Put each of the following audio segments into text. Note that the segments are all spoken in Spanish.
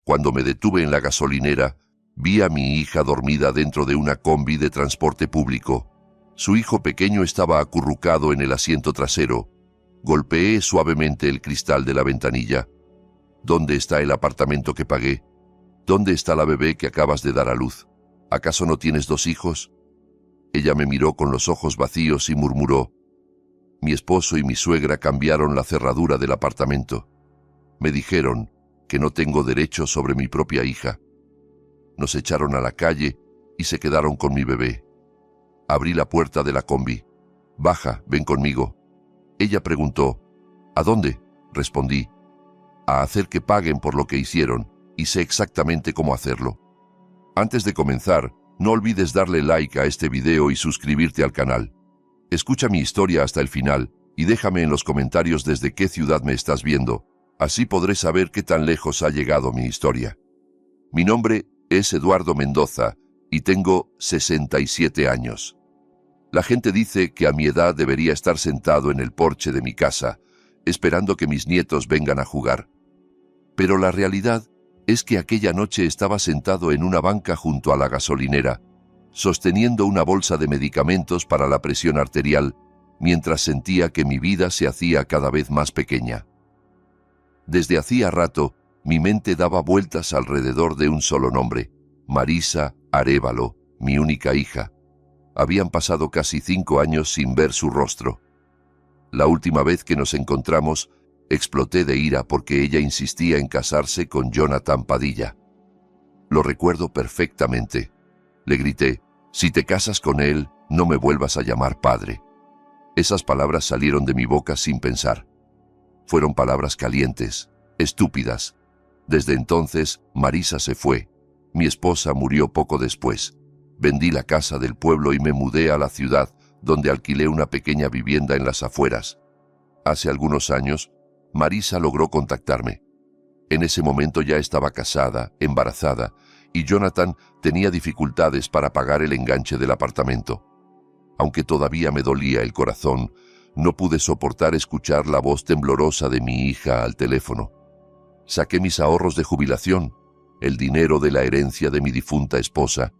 Cuando me detuve en la gasolinera, vi a mi hija dormida dentro de una combi de transporte público. Su hijo pequeño estaba acurrucado en el asiento trasero. Golpeé suavemente el cristal de la ventanilla. ¿Dónde está el apartamento que pagué? ¿Dónde está la bebé que acabas de dar a luz? ¿Acaso no tienes 2 hijos? Ella me miró con los ojos vacíos y murmuró: mi esposo y mi suegra cambiaron la cerradura del apartamento. Me dijeron que no tengo derecho sobre mi propia hija. Nos echaron a la calle y se quedaron con mi bebé. Abrí la puerta de la combi. Baja, ven conmigo. Ella preguntó: ¿a dónde? Respondí: a hacer que paguen por lo que hicieron, y sé exactamente cómo hacerlo. Antes de comenzar, no olvides darle like a este video y suscribirte al canal. Escucha mi historia hasta el final y déjame en los comentarios desde qué ciudad me estás viendo. Así podré saber qué tan lejos ha llegado mi historia. Mi nombre es Eduardo Mendoza y tengo 67 años. La gente dice que a mi edad debería estar sentado en el porche de mi casa, esperando que mis nietos vengan a jugar. Pero la realidad es que aquella noche estaba sentado en una banca junto a la gasolinera, sosteniendo una bolsa de medicamentos para la presión arterial, mientras sentía que mi vida se hacía cada vez más pequeña. Desde hacía rato, mi mente daba vueltas alrededor de un solo nombre: Marisa Arévalo, mi única hija. Habían pasado casi 5 años sin ver su rostro. La última vez que nos encontramos, exploté de ira porque ella insistía en casarse con Jonathan Padilla. Lo recuerdo perfectamente. Le grité: si te casas con él, no me vuelvas a llamar padre. Esas palabras salieron de mi boca sin pensar. Fueron palabras calientes, estúpidas. Desde entonces, Marisa se fue. Mi esposa murió poco después. Vendí la casa del pueblo y me mudé a la ciudad, donde alquilé una pequeña vivienda en las afueras. Hace algunos años, Marisa logró contactarme. En ese momento ya estaba casada, embarazada, y Jonathan tenía dificultades para pagar el enganche del apartamento. Aunque todavía me dolía el corazón, no pude soportar escuchar la voz temblorosa de mi hija al teléfono. Saqué mis ahorros de jubilación, el dinero de la herencia de mi difunta esposa,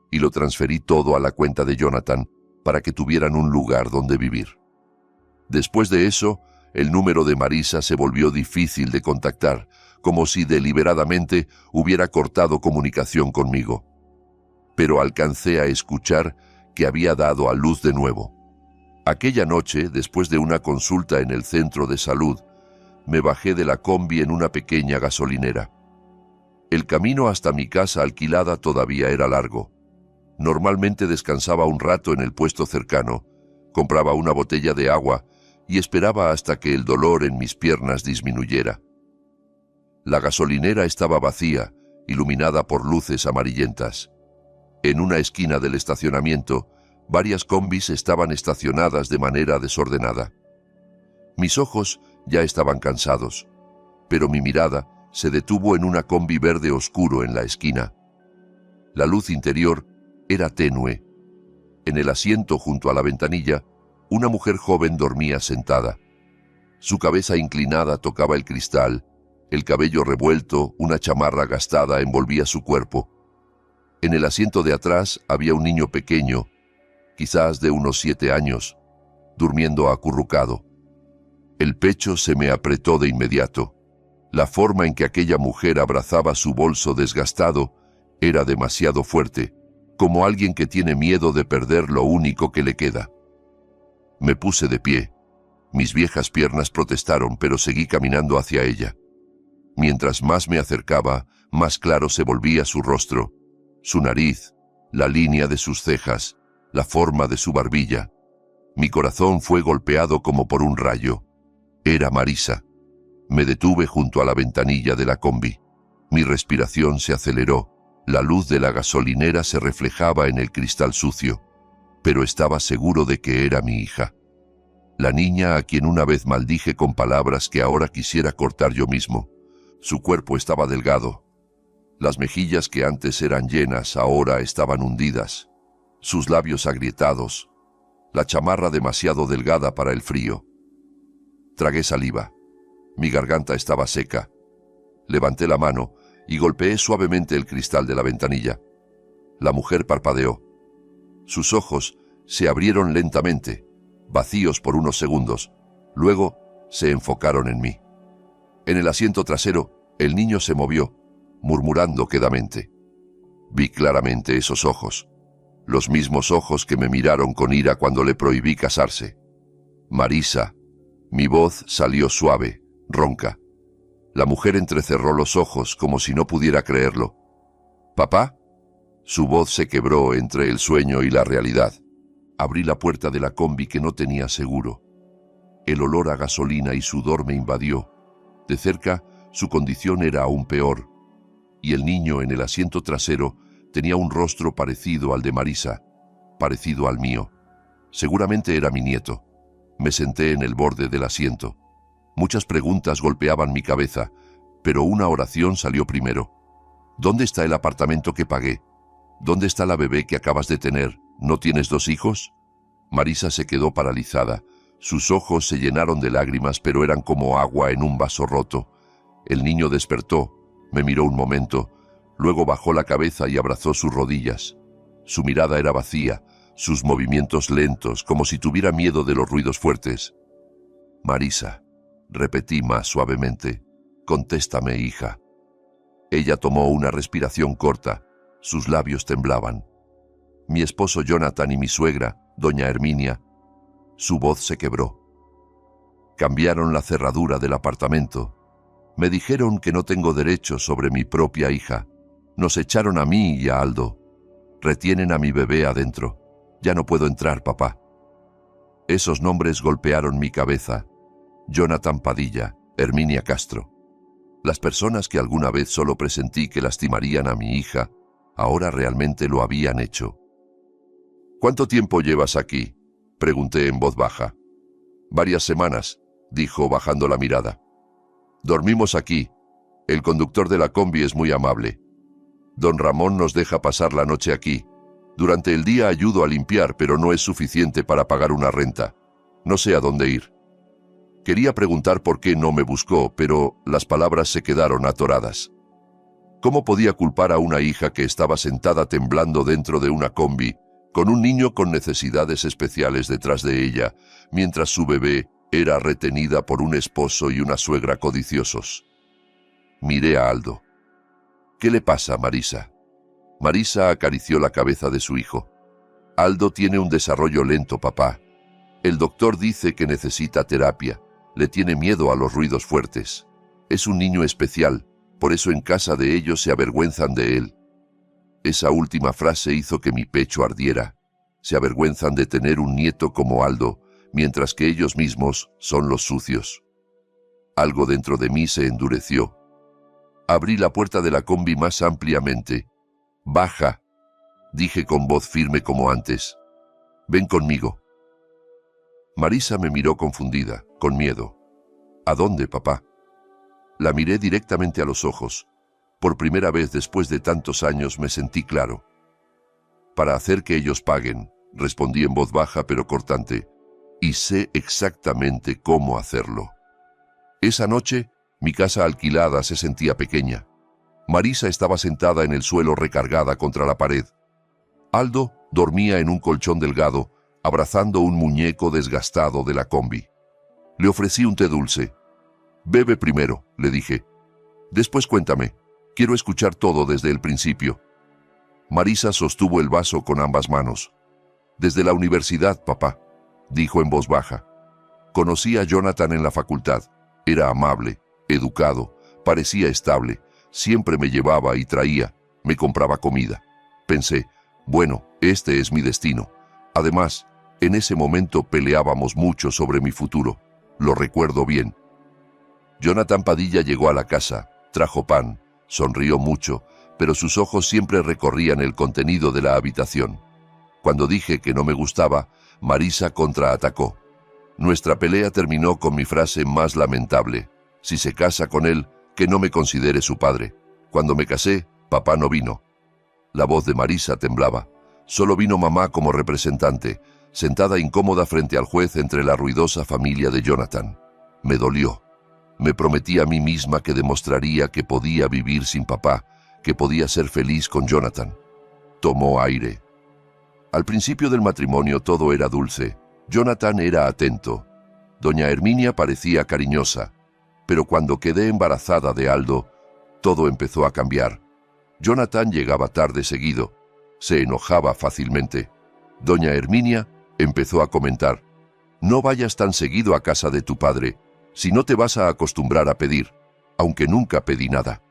y lo transferí todo a la cuenta de Jonathan para que tuvieran un lugar donde vivir. Después de eso, el número de Marisa se volvió difícil de contactar, como si deliberadamente hubiera cortado comunicación conmigo. Pero alcancé a escuchar que había dado a luz de nuevo. Aquella noche, después de una consulta en el centro de salud, me bajé de la combi en una pequeña gasolinera. El camino hasta mi casa alquilada todavía era largo. Normalmente descansaba un rato en el puesto cercano, compraba una botella de agua y esperaba hasta que el dolor en mis piernas disminuyera. La gasolinera estaba vacía, iluminada por luces amarillentas. En una esquina del estacionamiento, varias combis estaban estacionadas de manera desordenada. Mis ojos ya estaban cansados, pero mi mirada se detuvo en una combi verde oscuro en la esquina. La luz interior era tenue. En el asiento junto a la ventanilla, una mujer joven dormía sentada. Su cabeza inclinada tocaba el cristal, el cabello revuelto, una chamarra gastada envolvía su cuerpo. En el asiento de atrás había un niño pequeño, quizás de unos 7 años, durmiendo acurrucado. El pecho se me apretó de inmediato. La forma en que aquella mujer abrazaba su bolso desgastado era demasiado fuerte, como alguien que tiene miedo de perder lo único que le queda. Me puse de pie. Mis viejas piernas protestaron, pero seguí caminando hacia ella. Mientras más me acercaba, más claro se volvía su rostro, su nariz, la línea de sus cejas, la forma de su barbilla. Mi corazón fue golpeado como por un rayo. Era Marisa. Me detuve junto a la ventanilla de la combi. Mi respiración se aceleró. La luz de la gasolinera se reflejaba en el cristal sucio, pero estaba seguro de que era mi hija. La niña a quien una vez maldije con palabras que ahora quisiera cortar yo mismo. Su cuerpo estaba delgado. Las mejillas que antes eran llenas ahora estaban hundidas. Sus labios agrietados. La chamarra demasiado delgada para el frío. Tragué saliva. Mi garganta estaba seca. Levanté la mano y golpeé suavemente el cristal de la ventanilla. La mujer parpadeó. Sus ojos se abrieron lentamente, vacíos por unos segundos. Luego se enfocaron en mí. En el asiento trasero, el niño se movió, murmurando quedamente. Vi claramente esos ojos, los mismos ojos que me miraron con ira cuando le prohibí casarse. Marisa. Mi voz salió suave, ronca. La mujer entrecerró los ojos como si no pudiera creerlo. ¿Papá? Su voz se quebró entre el sueño y la realidad. Abrí la puerta de la combi que no tenía seguro. El olor a gasolina y sudor me invadió. De cerca, su condición era aún peor. Y el niño en el asiento trasero tenía un rostro parecido al de Marisa, parecido al mío. Seguramente era mi nieto. Me senté en el borde del asiento. Muchas preguntas golpeaban mi cabeza, pero una oración salió primero. ¿Dónde está el apartamento que pagué? ¿Dónde está la bebé que acabas de tener? ¿No tienes 2 hijos? Marisa se quedó paralizada. Sus ojos se llenaron de lágrimas, pero eran como agua en un vaso roto. El niño despertó, me miró un momento, luego bajó la cabeza y abrazó sus rodillas. Su mirada era vacía, sus movimientos lentos, como si tuviera miedo de los ruidos fuertes. Marisa, repetí más suavemente, contéstame, hija. Ella tomó una respiración corta, sus labios temblaban. Mi esposo Jonathan y mi suegra, doña Herminia. Su voz se quebró. Cambiaron la cerradura del apartamento. Me dijeron que no tengo derecho sobre mi propia hija. Nos echaron a mí y a Aldo. Retienen a mi bebé adentro. Ya no puedo entrar, papá. Esos nombres golpearon mi cabeza. Jonathan Padilla, Herminia Castro. Las personas que alguna vez solo presentí que lastimarían a mi hija, ahora realmente lo habían hecho. ¿Cuánto tiempo llevas aquí?, pregunté en voz baja. Varias semanas, dijo bajando la mirada. Dormimos aquí. El conductor de la combi es muy amable. Don Ramón nos deja pasar la noche aquí. Durante el día ayudo a limpiar, pero no es suficiente para pagar una renta. No sé a dónde ir. Quería preguntar por qué no me buscó, pero las palabras se quedaron atoradas. ¿Cómo podía culpar a una hija que estaba sentada temblando dentro de una combi, con un niño con necesidades especiales detrás de ella, mientras su bebé era retenida por un esposo y una suegra codiciosos? Miré a Aldo. ¿Qué le pasa, Marisa? Marisa acarició la cabeza de su hijo. Aldo tiene un desarrollo lento, papá. El doctor dice que necesita terapia. Le tiene miedo a los ruidos fuertes. Es un niño especial, por eso en casa de ellos se avergüenzan de él. Esa última frase hizo que mi pecho ardiera. Se avergüenzan de tener un nieto como Aldo, mientras que ellos mismos son los sucios. Algo dentro de mí se endureció. Abrí la puerta de la combi más ampliamente. «Baja», dije con voz firme como antes. «Ven conmigo». Marisa me miró confundida, con miedo. «¿A dónde, papá?» La miré directamente a los ojos. Por primera vez después de tantos años me sentí claro. «Para hacer que ellos paguen», respondí en voz baja pero cortante, «y sé exactamente cómo hacerlo». Esa noche, mi casa alquilada se sentía pequeña. Marisa estaba sentada en el suelo recargada contra la pared. Aldo dormía en un colchón delgado, abrazando un muñeco desgastado de la combi. Le ofrecí un té dulce. «Bebe primero», le dije. «Después cuéntame. Quiero escuchar todo desde el principio». Marisa sostuvo el vaso con ambas manos. «Desde la universidad, papá», dijo en voz baja. «Conocí a Jonathan en la facultad. Era amable, educado, parecía estable. Siempre me llevaba y traía, me compraba comida. Pensé, bueno, este es mi destino. Además, en ese momento peleábamos mucho sobre mi futuro. Lo recuerdo bien». Jonathan Padilla llegó a la casa, trajo pan, sonrió mucho, pero sus ojos siempre recorrían el contenido de la habitación. Cuando dije que no me gustaba, Marisa contraatacó. Nuestra pelea terminó con mi frase más lamentable: «Si se casa con él, que no me considere su padre. Cuando me casé, papá no vino». La voz de Marisa temblaba. Solo vino mamá como representante, sentada incómoda frente al juez entre la ruidosa familia de Jonathan. Me dolió. Me prometí a mí misma que demostraría que podía vivir sin papá, que podía ser feliz con Jonathan. Tomó aire. Al principio del matrimonio todo era dulce. Jonathan era atento. Doña Herminia parecía cariñosa. Pero cuando quedé embarazada de Aldo, todo empezó a cambiar. Jonathan llegaba tarde seguido. Se enojaba fácilmente. Doña Herminia empezó a comentar: «No vayas tan seguido a casa de tu padre, si no te vas a acostumbrar a pedir», aunque nunca pedí nada.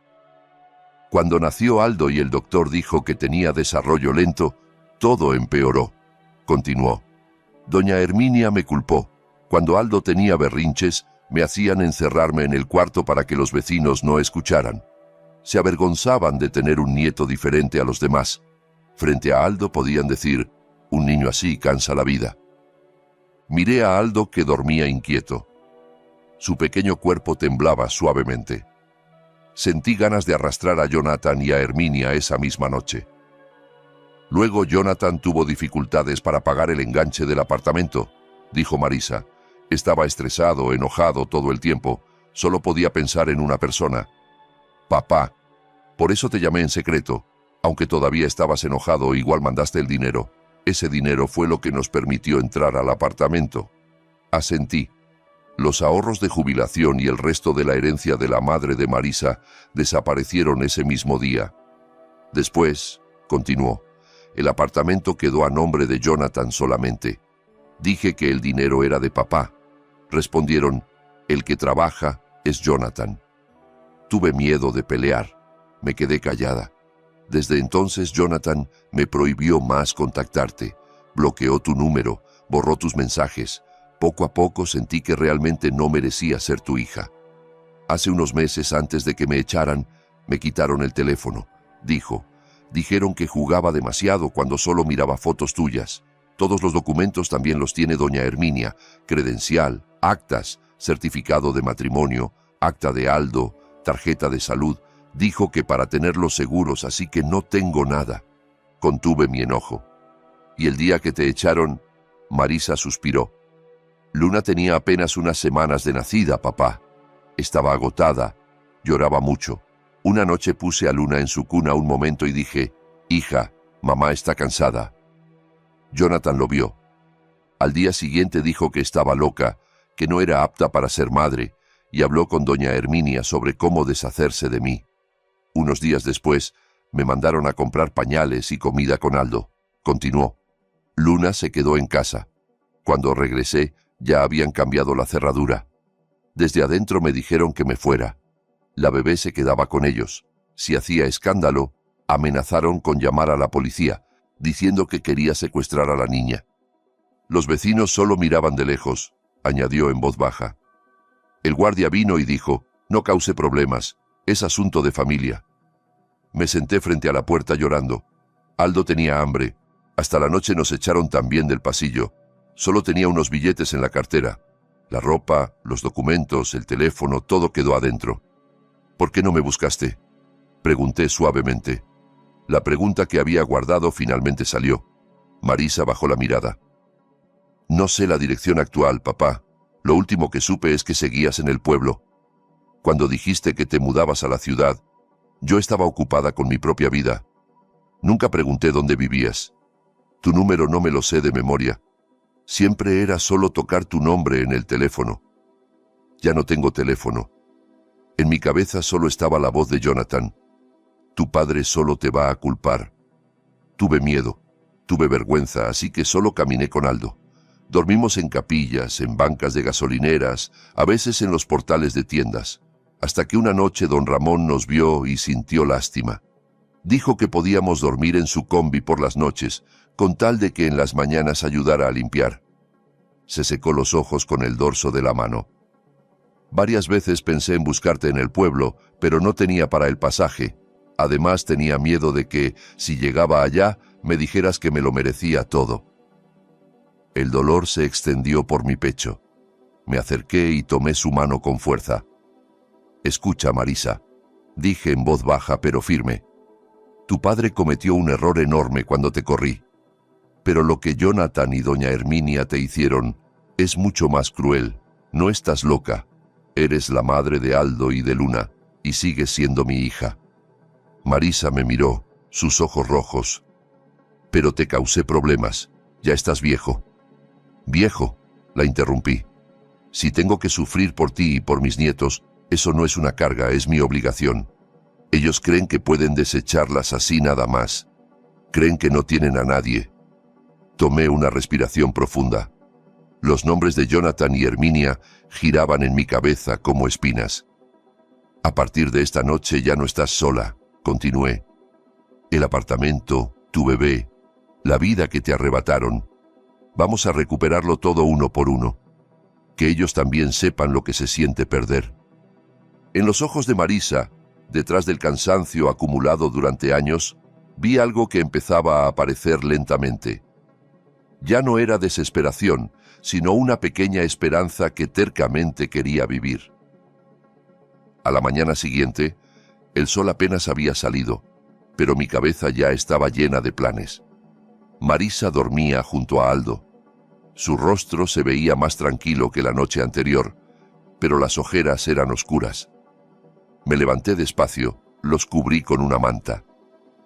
Cuando nació Aldo y el doctor dijo que tenía desarrollo lento, todo empeoró. Continuó: «Doña Herminia me culpó. Cuando Aldo tenía berrinches, me hacían encerrarme en el cuarto para que los vecinos no escucharan. Se avergonzaban de tener un nieto diferente a los demás. Frente a Aldo podían decir: un niño así cansa la vida». Miré a Aldo, que dormía inquieto. Su pequeño cuerpo temblaba suavemente. Sentí ganas de arrastrar a Jonathan y a Herminia esa misma noche. Luego Jonathan tuvo dificultades para pagar el enganche del apartamento, dijo Marisa. Estaba estresado, enojado todo el tiempo. Solo podía pensar en una persona: papá. Por eso te llamé en secreto. Aunque todavía estabas enojado, igual mandaste el dinero. Ese dinero fue lo que nos permitió entrar al apartamento. Asentí. Los ahorros de jubilación y el resto de la herencia de la madre de Marisa desaparecieron ese mismo día. Después, continuó, el apartamento quedó a nombre de Jonathan solamente. Dije que el dinero era de papá. Respondieron: el que trabaja es Jonathan. Tuve miedo de pelear. Me quedé callada. Desde entonces Jonathan me prohibió más contactarte. Bloqueó tu número, borró tus mensajes. Poco a poco sentí que realmente no merecía ser tu hija. Hace unos meses, antes de que me echaran, me quitaron el teléfono. Dijeron que jugaba demasiado cuando solo miraba fotos tuyas. Todos los documentos también los tiene doña Herminia: credencial, actas, certificado de matrimonio, acta de Aldo, tarjeta de salud. Dijo que para tenerlos seguros, así que no tengo nada. Contuve mi enojo. Y el día que te echaron, Marisa suspiró. Luna tenía apenas unas semanas de nacida, papá. Estaba agotada, lloraba mucho. Una noche puse a Luna en su cuna un momento y dije: hija, mamá está cansada. Jonathan lo vio. Al día siguiente dijo que estaba loca, que no era apta para ser madre, y habló con doña Herminia sobre cómo deshacerse de mí. Unos días después, me mandaron a comprar pañales y comida con Aldo. Continuó. Luna se quedó en casa. Cuando regresé, ya habían cambiado la cerradura. Desde adentro me dijeron que me fuera. La bebé se quedaba con ellos. Si hacía escándalo, amenazaron con llamar a la policía, diciendo que quería secuestrar a la niña. Los vecinos solo miraban de lejos, añadió en voz baja. El guardia vino y dijo: no cause problemas, es asunto de familia. Me senté frente a la puerta llorando. Aldo tenía hambre. Hasta la noche nos echaron también del pasillo. Solo tenía unos billetes en la cartera. La ropa, los documentos, el teléfono, todo quedó adentro. ¿Por qué no me buscaste?, pregunté suavemente. La pregunta que había guardado finalmente salió. Marisa bajó la mirada. No sé la dirección actual, papá. Lo último que supe es que seguías en el pueblo. Cuando dijiste que te mudabas a la ciudad, yo estaba ocupada con mi propia vida. Nunca pregunté dónde vivías. Tu número no me lo sé de memoria. Siempre era solo tocar tu nombre en el teléfono. Ya no tengo teléfono. En mi cabeza solo estaba la voz de Jonathan. Tu padre solo te va a culpar. Tuve miedo, tuve vergüenza, así que solo caminé con Aldo. Dormimos en capillas, en bancas de gasolineras, a veces en los portales de tiendas, hasta que una noche don Ramón nos vio y sintió lástima. Dijo que podíamos dormir en su combi por las noches, con tal de que en las mañanas ayudara a limpiar. Se secó los ojos con el dorso de la mano. Varias veces pensé en buscarte en el pueblo, pero no tenía para el pasaje. Además tenía miedo de que, si llegaba allá, me dijeras que me lo merecía todo. El dolor se extendió por mi pecho. Me acerqué y tomé su mano con fuerza. Escucha, Marisa, dije en voz baja pero firme. Tu padre cometió un error enorme cuando te corrí. Pero lo que Jonathan y doña Herminia te hicieron es mucho más cruel. No estás loca. Eres la madre de Aldo y de Luna, y sigues siendo mi hija. Marisa me miró, sus ojos rojos. Pero te causé problemas. Ya estás viejo. Viejo, la interrumpí. Si tengo que sufrir por ti y por mis nietos, eso no es una carga, es mi obligación. Ellos creen que pueden desecharlas así nada más. Creen que no tienen a nadie. Tomé una respiración profunda. Los nombres de Jonathan y Herminia giraban en mi cabeza como espinas. A partir de esta noche ya no estás sola, continué. El apartamento, tu bebé, la vida que te arrebataron. Vamos a recuperarlo todo uno por uno. Que ellos también sepan lo que se siente perder. En los ojos de Marisa, detrás del cansancio acumulado durante años, vi algo que empezaba a aparecer lentamente. Ya no era desesperación, sino una pequeña esperanza que tercamente quería vivir. A la mañana siguiente, el sol apenas había salido, pero mi cabeza ya estaba llena de planes. Marisa dormía junto a Aldo. Su rostro se veía más tranquilo que la noche anterior, pero las ojeras eran oscuras. Me levanté despacio, los cubrí con una manta.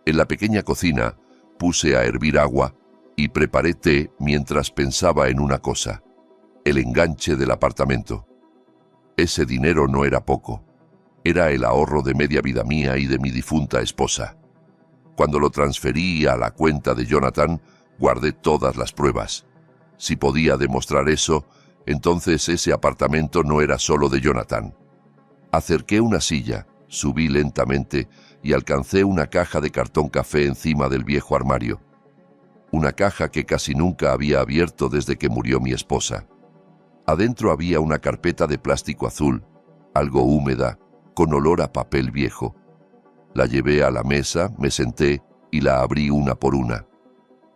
En la pequeña cocina puse a hervir agua y preparé té mientras pensaba en una cosa: el enganche del apartamento. Ese dinero no era poco. Era el ahorro de media vida mía y de mi difunta esposa. Cuando lo transferí a la cuenta de Jonathan, guardé todas las pruebas. Si podía demostrar eso, entonces ese apartamento no era solo de Jonathan. Acerqué una silla, subí lentamente y alcancé una caja de cartón café encima del viejo armario. Una caja que casi nunca había abierto desde que murió mi esposa. Adentro había una carpeta de plástico azul, algo húmeda, con olor a papel viejo. La llevé a la mesa, me senté y la abrí una por una.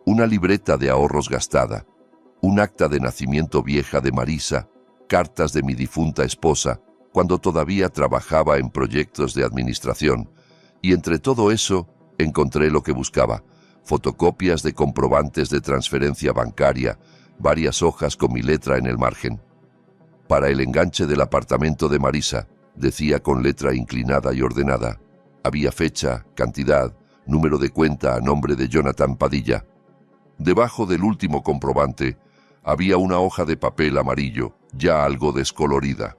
Una libreta de ahorros gastada, un acta de nacimiento vieja de Marisa, cartas de mi difunta esposa, cuando todavía trabajaba en proyectos de administración, y entre todo eso encontré lo que buscaba: fotocopias de comprobantes de transferencia bancaria, varias hojas con mi letra en el margen. Para el enganche del apartamento de Marisa, decía con letra inclinada y ordenada. Había fecha, cantidad, número de cuenta a nombre de Jonathan Padilla. Debajo del último comprobante había una hoja de papel amarillo, ya algo descolorida.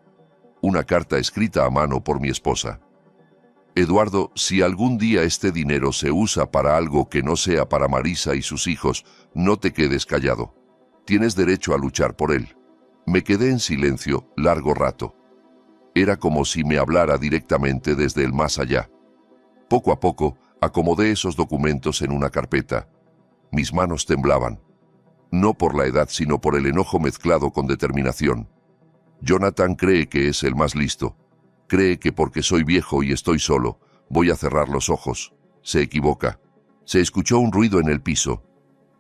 Una carta escrita a mano por mi esposa. Eduardo, si algún día este dinero se usa para algo que no sea para Marisa y sus hijos, no te quedes callado. Tienes derecho a luchar por él. Me quedé en silencio largo rato. Era como si me hablara directamente desde el más allá. Poco a poco acomodé esos documentos en una carpeta. Mis manos temblaban. No por la edad, sino por el enojo mezclado con determinación. Jonathan cree que es el más listo. Cree que porque soy viejo y estoy solo, voy a cerrar los ojos. Se equivoca. Se escuchó un ruido en el piso.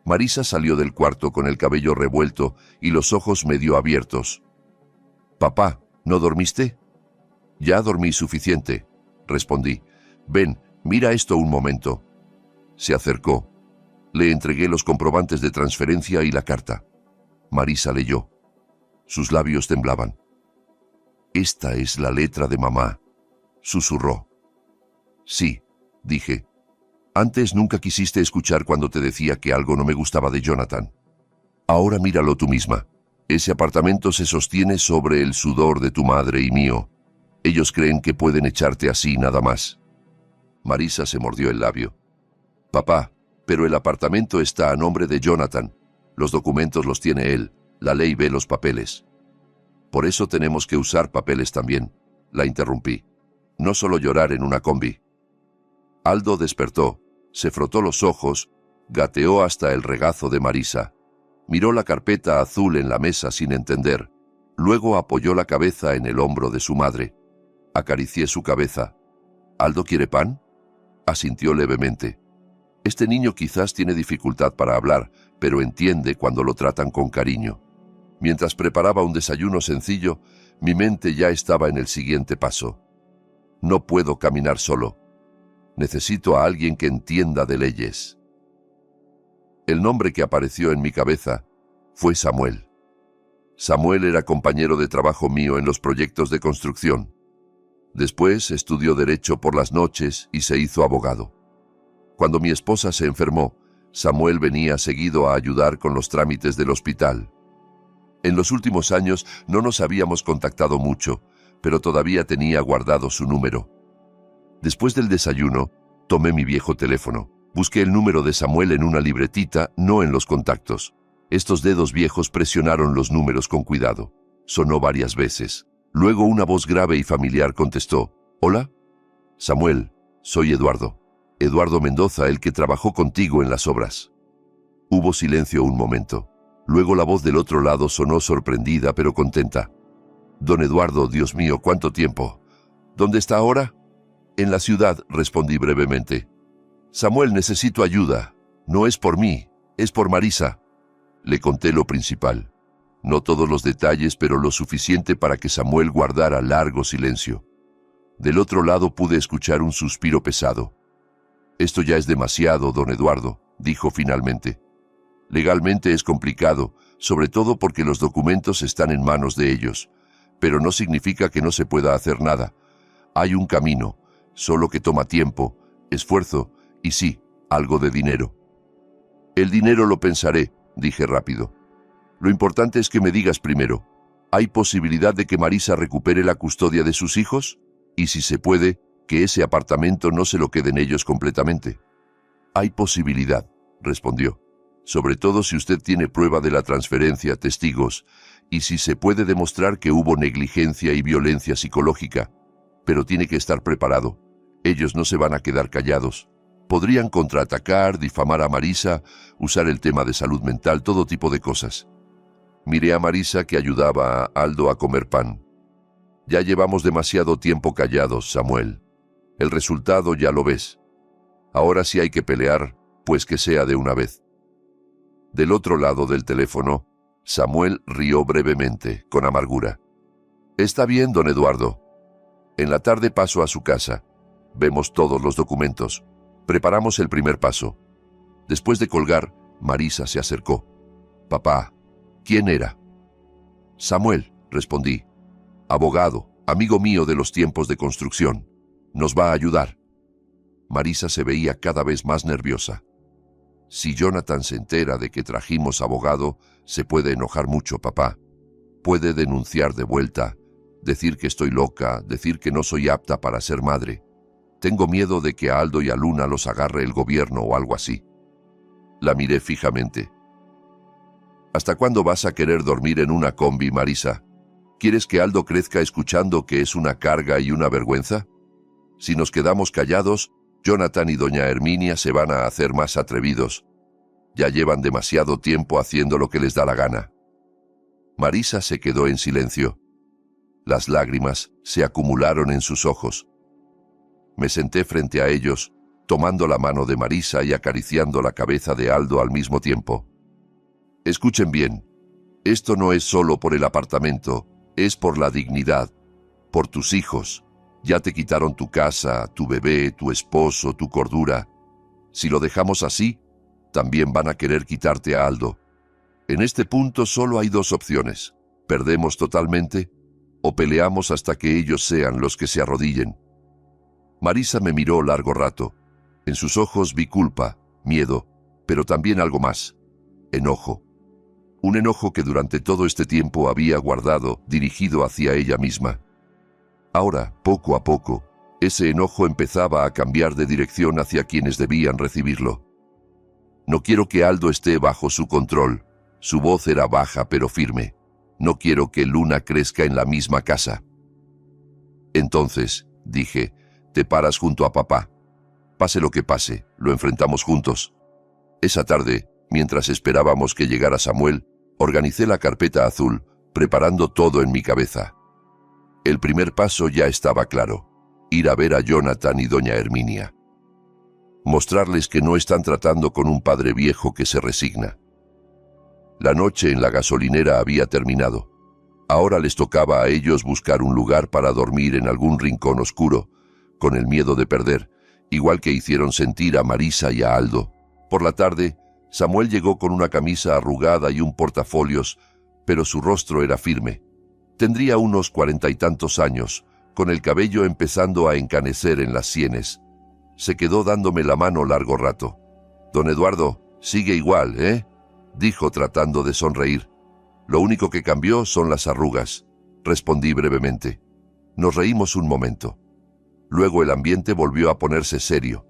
Marisa salió del cuarto con el cabello revuelto y los ojos medio abiertos. «Papá, ¿no dormiste?» «Ya dormí suficiente», respondí. «Ven, mira esto un momento». Se acercó. Le entregué los comprobantes de transferencia y la carta. Marisa leyó. Sus labios temblaban. «Esta es la letra de mamá», susurró. «Sí», dije. «Antes nunca quisiste escuchar cuando te decía que algo no me gustaba de Jonathan. Ahora míralo tú misma. Ese apartamento se sostiene sobre el sudor de tu madre y mío. Ellos creen que pueden echarte así nada más». Marisa se mordió el labio. «Papá, pero el apartamento está a nombre de Jonathan. Los documentos los tiene él. La ley ve los papeles». «Por eso tenemos que usar papeles también», la interrumpí. «No solo llorar en una combi». Aldo despertó, se frotó los ojos, gateó hasta el regazo de Marisa. Miró la carpeta azul en la mesa sin entender. Luego apoyó la cabeza en el hombro de su madre. Acaricié su cabeza. «¿Aldo quiere pan?» Asintió levemente. Este niño quizás tiene dificultad para hablar, pero entiende cuando lo tratan con cariño. Mientras preparaba un desayuno sencillo, mi mente ya estaba en el siguiente paso. No puedo caminar solo. Necesito a alguien que entienda de leyes. El nombre que apareció en mi cabeza fue Samuel. Samuel era compañero de trabajo mío en los proyectos de construcción. Después estudió Derecho por las noches y se hizo abogado. Cuando mi esposa se enfermó, Samuel venía seguido a ayudar con los trámites del hospital. En los últimos años no nos habíamos contactado mucho, pero todavía tenía guardado su número. Después del desayuno, tomé mi viejo teléfono. Busqué el número de Samuel en una libretita, no en los contactos. Estos dedos viejos presionaron los números con cuidado. Sonó varias veces. Luego una voz grave y familiar contestó. «¿Hola?» «Samuel, soy Eduardo. Eduardo Mendoza, el que trabajó contigo en las obras». Hubo silencio un momento. Luego la voz del otro lado sonó sorprendida pero contenta. «Don Eduardo, Dios mío, ¿cuánto tiempo? ¿Dónde está ahora?» «En la ciudad», respondí brevemente. «Samuel, necesito ayuda. No es por mí, es por Marisa». Le conté lo principal. No todos los detalles, pero lo suficiente para que Samuel guardara largo silencio. Del otro lado pude escuchar un suspiro pesado. «Esto ya es demasiado, don Eduardo», dijo finalmente. «Legalmente es complicado, sobre todo porque los documentos están en manos de ellos, pero no significa que no se pueda hacer nada. Hay un camino, solo que toma tiempo, esfuerzo y sí, algo de dinero». «El dinero lo pensaré», dije rápido. «Lo importante es que me digas primero, ¿hay posibilidad de que Marisa recupere la custodia de sus hijos? Y si se puede, que ese apartamento no se lo queden ellos completamente». «Hay posibilidad», respondió. «Sobre todo si usted tiene prueba de la transferencia, testigos, y si se puede demostrar que hubo negligencia y violencia psicológica. Pero tiene que estar preparado. Ellos no se van a quedar callados. Podrían contraatacar, difamar a Marisa, usar el tema de salud mental, todo tipo de cosas». Miré a Marisa, que ayudaba a Aldo a comer pan. «Ya llevamos demasiado tiempo callados, Samuel. El resultado ya lo ves. Ahora sí hay que pelear, pues que sea de una vez». Del otro lado del teléfono, Samuel rió brevemente, con amargura. «Está bien, don Eduardo. En la tarde paso a su casa. Vemos todos los documentos. Preparamos el primer paso». Después de colgar, Marisa se acercó. «Papá, ¿quién era?» «Samuel», respondí. «Abogado, amigo mío de los tiempos de construcción. Nos va a ayudar». Marisa se veía cada vez más nerviosa. «Si Jonathan se entera de que trajimos abogado, se puede enojar mucho, papá. Puede denunciar de vuelta, decir que estoy loca, decir que no soy apta para ser madre. Tengo miedo de que a Aldo y a Luna los agarre el gobierno o algo así». La miré fijamente. «¿Hasta cuándo vas a querer dormir en una combi, Marisa? ¿Quieres que Aldo crezca escuchando que es una carga y una vergüenza? Si nos quedamos callados, Jonathan y doña Herminia se van a hacer más atrevidos. Ya llevan demasiado tiempo haciendo lo que les da la gana». Marisa se quedó en silencio. Las lágrimas se acumularon en sus ojos. Me senté frente a ellos, tomando la mano de Marisa y acariciando la cabeza de Aldo al mismo tiempo. «Escuchen bien, esto no es solo por el apartamento, es por la dignidad, por tus hijos. Ya te quitaron tu casa, tu bebé, tu esposo, tu cordura. Si lo dejamos así, también van a querer quitarte a Aldo. En este punto solo hay dos opciones: perdemos totalmente o peleamos hasta que ellos sean los que se arrodillen». Marisa me miró largo rato. En sus ojos vi culpa, miedo, pero también algo más: enojo. Un enojo que durante todo este tiempo había guardado, dirigido hacia ella misma. Ahora, poco a poco, ese enojo empezaba a cambiar de dirección hacia quienes debían recibirlo. «No quiero que Aldo esté bajo su control». Su voz era baja pero firme. «No quiero que Luna crezca en la misma casa». «Entonces», dije, «te paras junto a papá. Pase lo que pase, lo enfrentamos juntos». Esa tarde, mientras esperábamos que llegara Samuel, organicé la carpeta azul, preparando todo en mi cabeza. El primer paso ya estaba claro: ir a ver a Jonathan y doña Herminia. Mostrarles que no están tratando con un padre viejo que se resigna. La noche en la gasolinera había terminado. Ahora les tocaba a ellos buscar un lugar para dormir en algún rincón oscuro, con el miedo de perder, igual que hicieron sentir a Marisa y a Aldo. Por la tarde, Samuel llegó con una camisa arrugada y un portafolios, pero su rostro era firme. Tendría unos 40 y tantos años, con el cabello empezando a encanecer en las sienes. Se quedó dándome la mano largo rato. «Don Eduardo, sigue igual, ¿eh?», dijo tratando de sonreír. «Lo único que cambió son las arrugas», respondí brevemente. Nos reímos un momento. Luego el ambiente volvió a ponerse serio.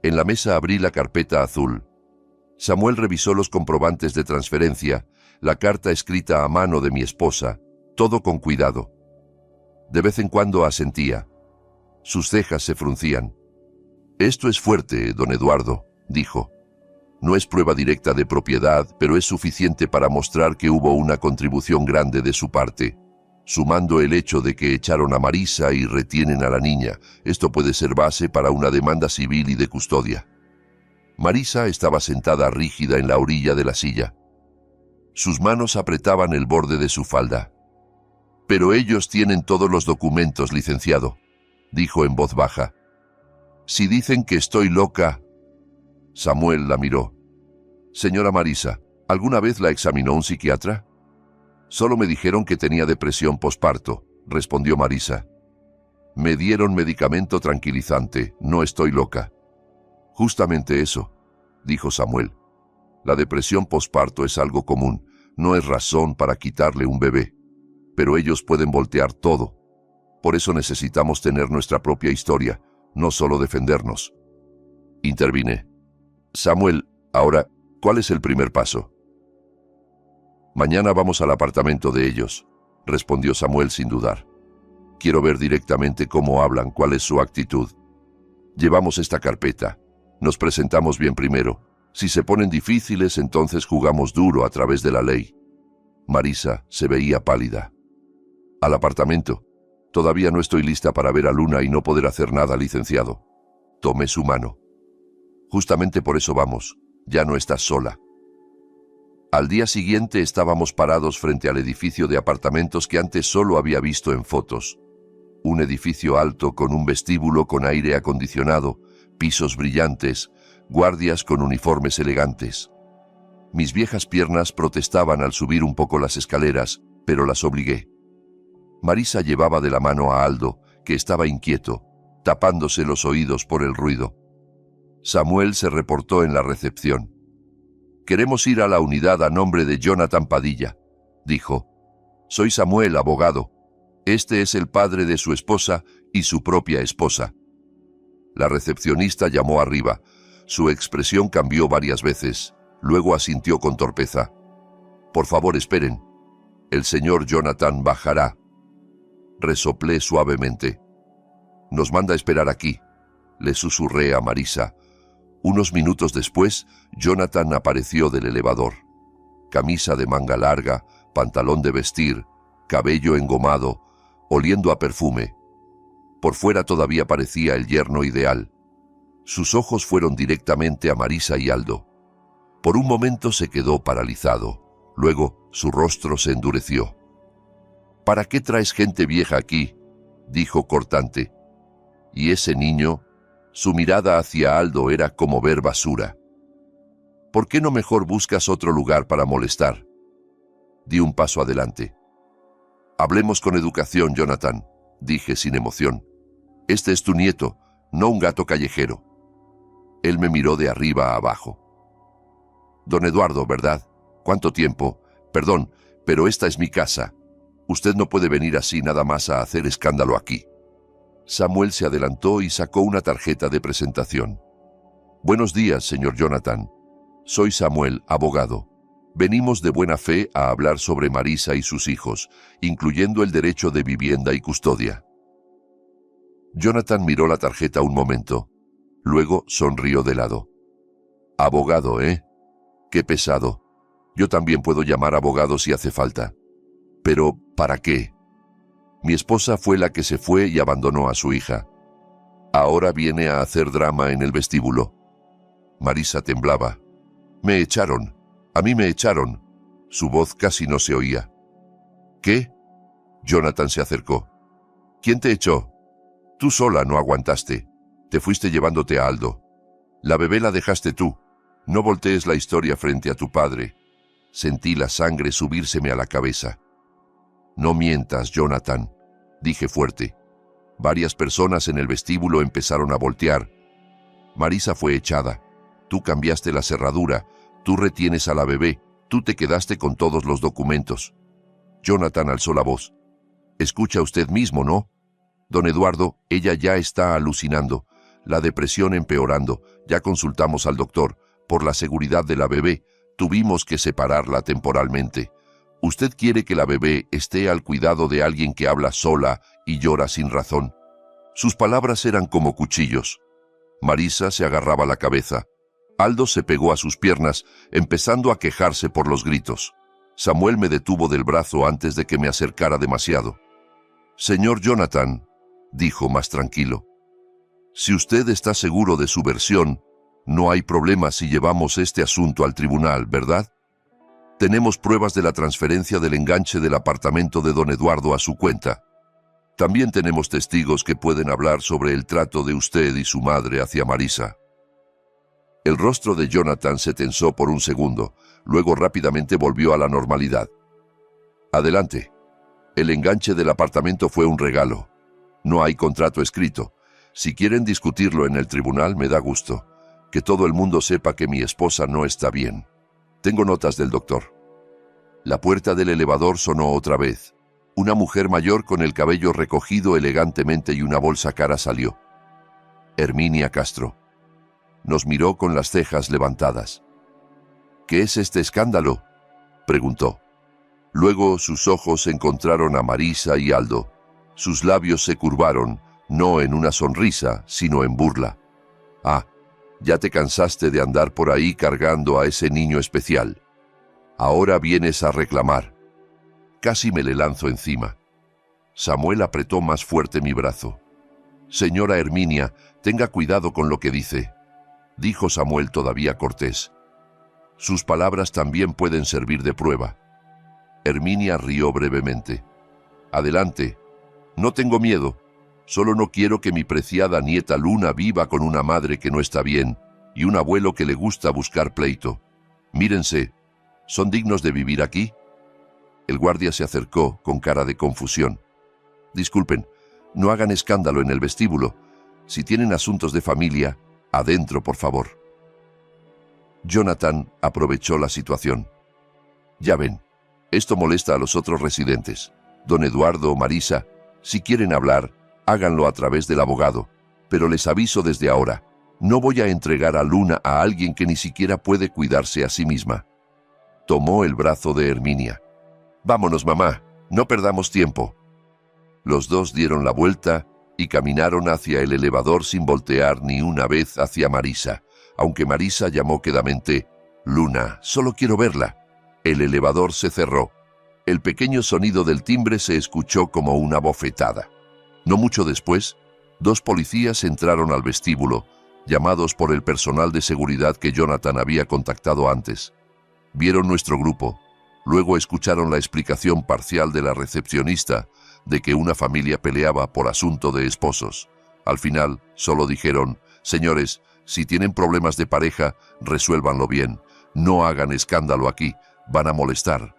En la mesa abrí la carpeta azul. Samuel revisó los comprobantes de transferencia, la carta escrita a mano de mi esposa, todo con cuidado. De vez en cuando asentía. Sus cejas se fruncían. «Esto es fuerte, don Eduardo», dijo. «No es prueba directa de propiedad, pero es suficiente para mostrar que hubo una contribución grande de su parte. Sumando el hecho de que echaron a Marisa y retienen a la niña, esto puede ser base para una demanda civil y de custodia». Marisa estaba sentada rígida en la orilla de la silla. Sus manos apretaban el borde de su falda. «Pero ellos tienen todos los documentos, licenciado», dijo en voz baja. «Si dicen que estoy loca...» Samuel la miró. «Señora Marisa, ¿alguna vez la examinó un psiquiatra?» «Solo me dijeron que tenía depresión posparto», respondió Marisa. «Me dieron medicamento tranquilizante, no estoy loca». «Justamente eso», dijo Samuel. «La depresión posparto es algo común, no es razón para quitarle un bebé. Pero ellos pueden voltear todo. Por eso necesitamos tener nuestra propia historia, no solo defendernos». Intervine. «Samuel, ahora, ¿cuál es el primer paso?» «Mañana vamos al apartamento de ellos», respondió Samuel sin dudar. «Quiero ver directamente cómo hablan, cuál es su actitud. Llevamos esta carpeta. Nos presentamos bien primero. Si se ponen difíciles, entonces jugamos duro a través de la ley». Marisa se veía pálida. «Al apartamento. Todavía no estoy lista para ver a Luna y no poder hacer nada, licenciado». Tomé su mano. «Justamente por eso vamos. Ya no estás sola». Al día siguiente estábamos parados frente al edificio de apartamentos que antes solo había visto en fotos. Un edificio alto con un vestíbulo con aire acondicionado, pisos brillantes, guardias con uniformes elegantes. Mis viejas piernas protestaban al subir un poco las escaleras, pero las obligué. Marisa llevaba de la mano a Aldo, que estaba inquieto, tapándose los oídos por el ruido. Samuel se reportó en la recepción. «Queremos ir a la unidad a nombre de Jonathan Padilla», dijo. «Soy Samuel, abogado. Este es el padre de su esposa y su propia esposa». La recepcionista llamó arriba. Su expresión cambió varias veces. Luego asintió con torpeza. «Por favor, esperen. El señor Jonathan bajará». Resoplé suavemente. «Nos manda a esperar aquí», le susurré a Marisa. Unos minutos después, Jonathan apareció del elevador. Camisa de manga larga, pantalón de vestir, cabello engomado, oliendo a perfume. Por fuera todavía parecía el yerno ideal. Sus ojos fueron directamente a Marisa y Aldo. Por un momento se quedó paralizado. Luego su rostro se endureció. «¿Para qué traes gente vieja aquí?», dijo cortante. «¿Y ese niño?». Su mirada hacia Aldo era como ver basura. «¿Por qué no mejor buscas otro lugar para molestar?». Di un paso adelante. «Hablemos con educación, Jonathan», dije sin emoción. «Este es tu nieto, no un gato callejero». Él me miró de arriba a abajo. «Don Eduardo, ¿verdad? ¿Cuánto tiempo? Perdón, pero esta es mi casa. Usted no puede venir así nada más a hacer escándalo aquí». Samuel se adelantó y sacó una tarjeta de presentación. «Buenos días, señor Jonathan. Soy Samuel, abogado. Venimos de buena fe a hablar sobre Marisa y sus hijos, incluyendo el derecho de vivienda y custodia». Jonathan miró la tarjeta un momento. Luego sonrió de lado. «Abogado, ¿eh? Qué pesado. Yo también puedo llamar abogado si hace falta. Pero, ¿para qué? Mi esposa fue la que se fue y abandonó a su hija. Ahora viene a hacer drama en el vestíbulo». Marisa temblaba. «Me echaron. A mí me echaron». Su voz casi no se oía. «¿Qué?». Jonathan se acercó. «¿Quién te echó?». «Tú sola no aguantaste. Te fuiste llevándote a Aldo. La bebé la dejaste tú. No voltees la historia frente a tu padre». Sentí la sangre subírseme a la cabeza. «No mientas, Jonathan», dije fuerte. Varias personas en el vestíbulo empezaron a voltear. «Marisa fue echada. Tú cambiaste la cerradura. Tú retienes a la bebé. Tú te quedaste con todos los documentos». Jonathan alzó la voz. «Escucha usted mismo, ¿no? Don Eduardo, ella ya está alucinando. La depresión empeorando. Ya consultamos al doctor. Por la seguridad de la bebé, tuvimos que separarla temporalmente. Usted quiere que la bebé esté al cuidado de alguien que habla sola y llora sin razón». Sus palabras eran como cuchillos. Marisa se agarraba la cabeza. Aldo se pegó a sus piernas, empezando a quejarse por los gritos. Samuel me detuvo del brazo antes de que me acercara demasiado. «Señor Jonathan», dijo más tranquilo, «si usted está seguro de su versión, no hay problema si llevamos este asunto al tribunal, ¿verdad? Tenemos pruebas de la transferencia del enganche del apartamento de don Eduardo a su cuenta. También tenemos testigos que pueden hablar sobre el trato de usted y su madre hacia Marisa». El rostro de Jonathan se tensó por un segundo, luego rápidamente volvió a la normalidad. «Adelante. El enganche del apartamento fue un regalo. No hay contrato escrito. Si quieren discutirlo en el tribunal, me da gusto. Que todo el mundo sepa que mi esposa no está bien. Tengo notas del doctor». La puerta del elevador sonó otra vez. Una mujer mayor con el cabello recogido elegantemente y una bolsa cara salió. Herminia Castro. Nos miró con las cejas levantadas. «¿Qué es este escándalo?», preguntó. Luego sus ojos encontraron a Marisa y Aldo. Sus labios se curvaron, no en una sonrisa, sino en burla. «Ah, ya te cansaste de andar por ahí cargando a ese niño especial. Ahora vienes a reclamar». Casi me le lanzo encima. Samuel apretó más fuerte mi brazo. «Señora Herminia, tenga cuidado con lo que dice», dijo Samuel todavía cortés. «Sus palabras también pueden servir de prueba». Herminia rió brevemente. «Adelante. No tengo miedo. Solo no quiero que mi preciada nieta Luna viva con una madre que no está bien y un abuelo que le gusta buscar pleito. Mírense. ¿Son dignos de vivir aquí?». El guardia se acercó con cara de confusión. «Disculpen, no hagan escándalo en el vestíbulo. Si tienen asuntos de familia, adentro, por favor». Jonathan aprovechó la situación. «Ya ven, esto molesta a los otros residentes. Don Eduardo o Marisa, si quieren hablar, háganlo a través del abogado. Pero les aviso desde ahora, no voy a entregar a Luna a alguien que ni siquiera puede cuidarse a sí misma». Tomó el brazo de Herminia. «Vámonos, mamá, no perdamos tiempo». Los dos dieron la vuelta y caminaron hacia el elevador sin voltear ni una vez hacia Marisa, aunque Marisa llamó quedamente: «Luna, solo quiero verla». El elevador se cerró. El pequeño sonido del timbre se escuchó como una bofetada. No mucho después, 2 policías entraron al vestíbulo, llamados por el personal de seguridad que Jonathan había contactado antes. Vieron nuestro grupo. Luego escucharon la explicación parcial de la recepcionista de que una familia peleaba por asunto de esposos. Al final, solo dijeron: «Señores, si tienen problemas de pareja, resuélvanlo bien. No hagan escándalo aquí, van a molestar».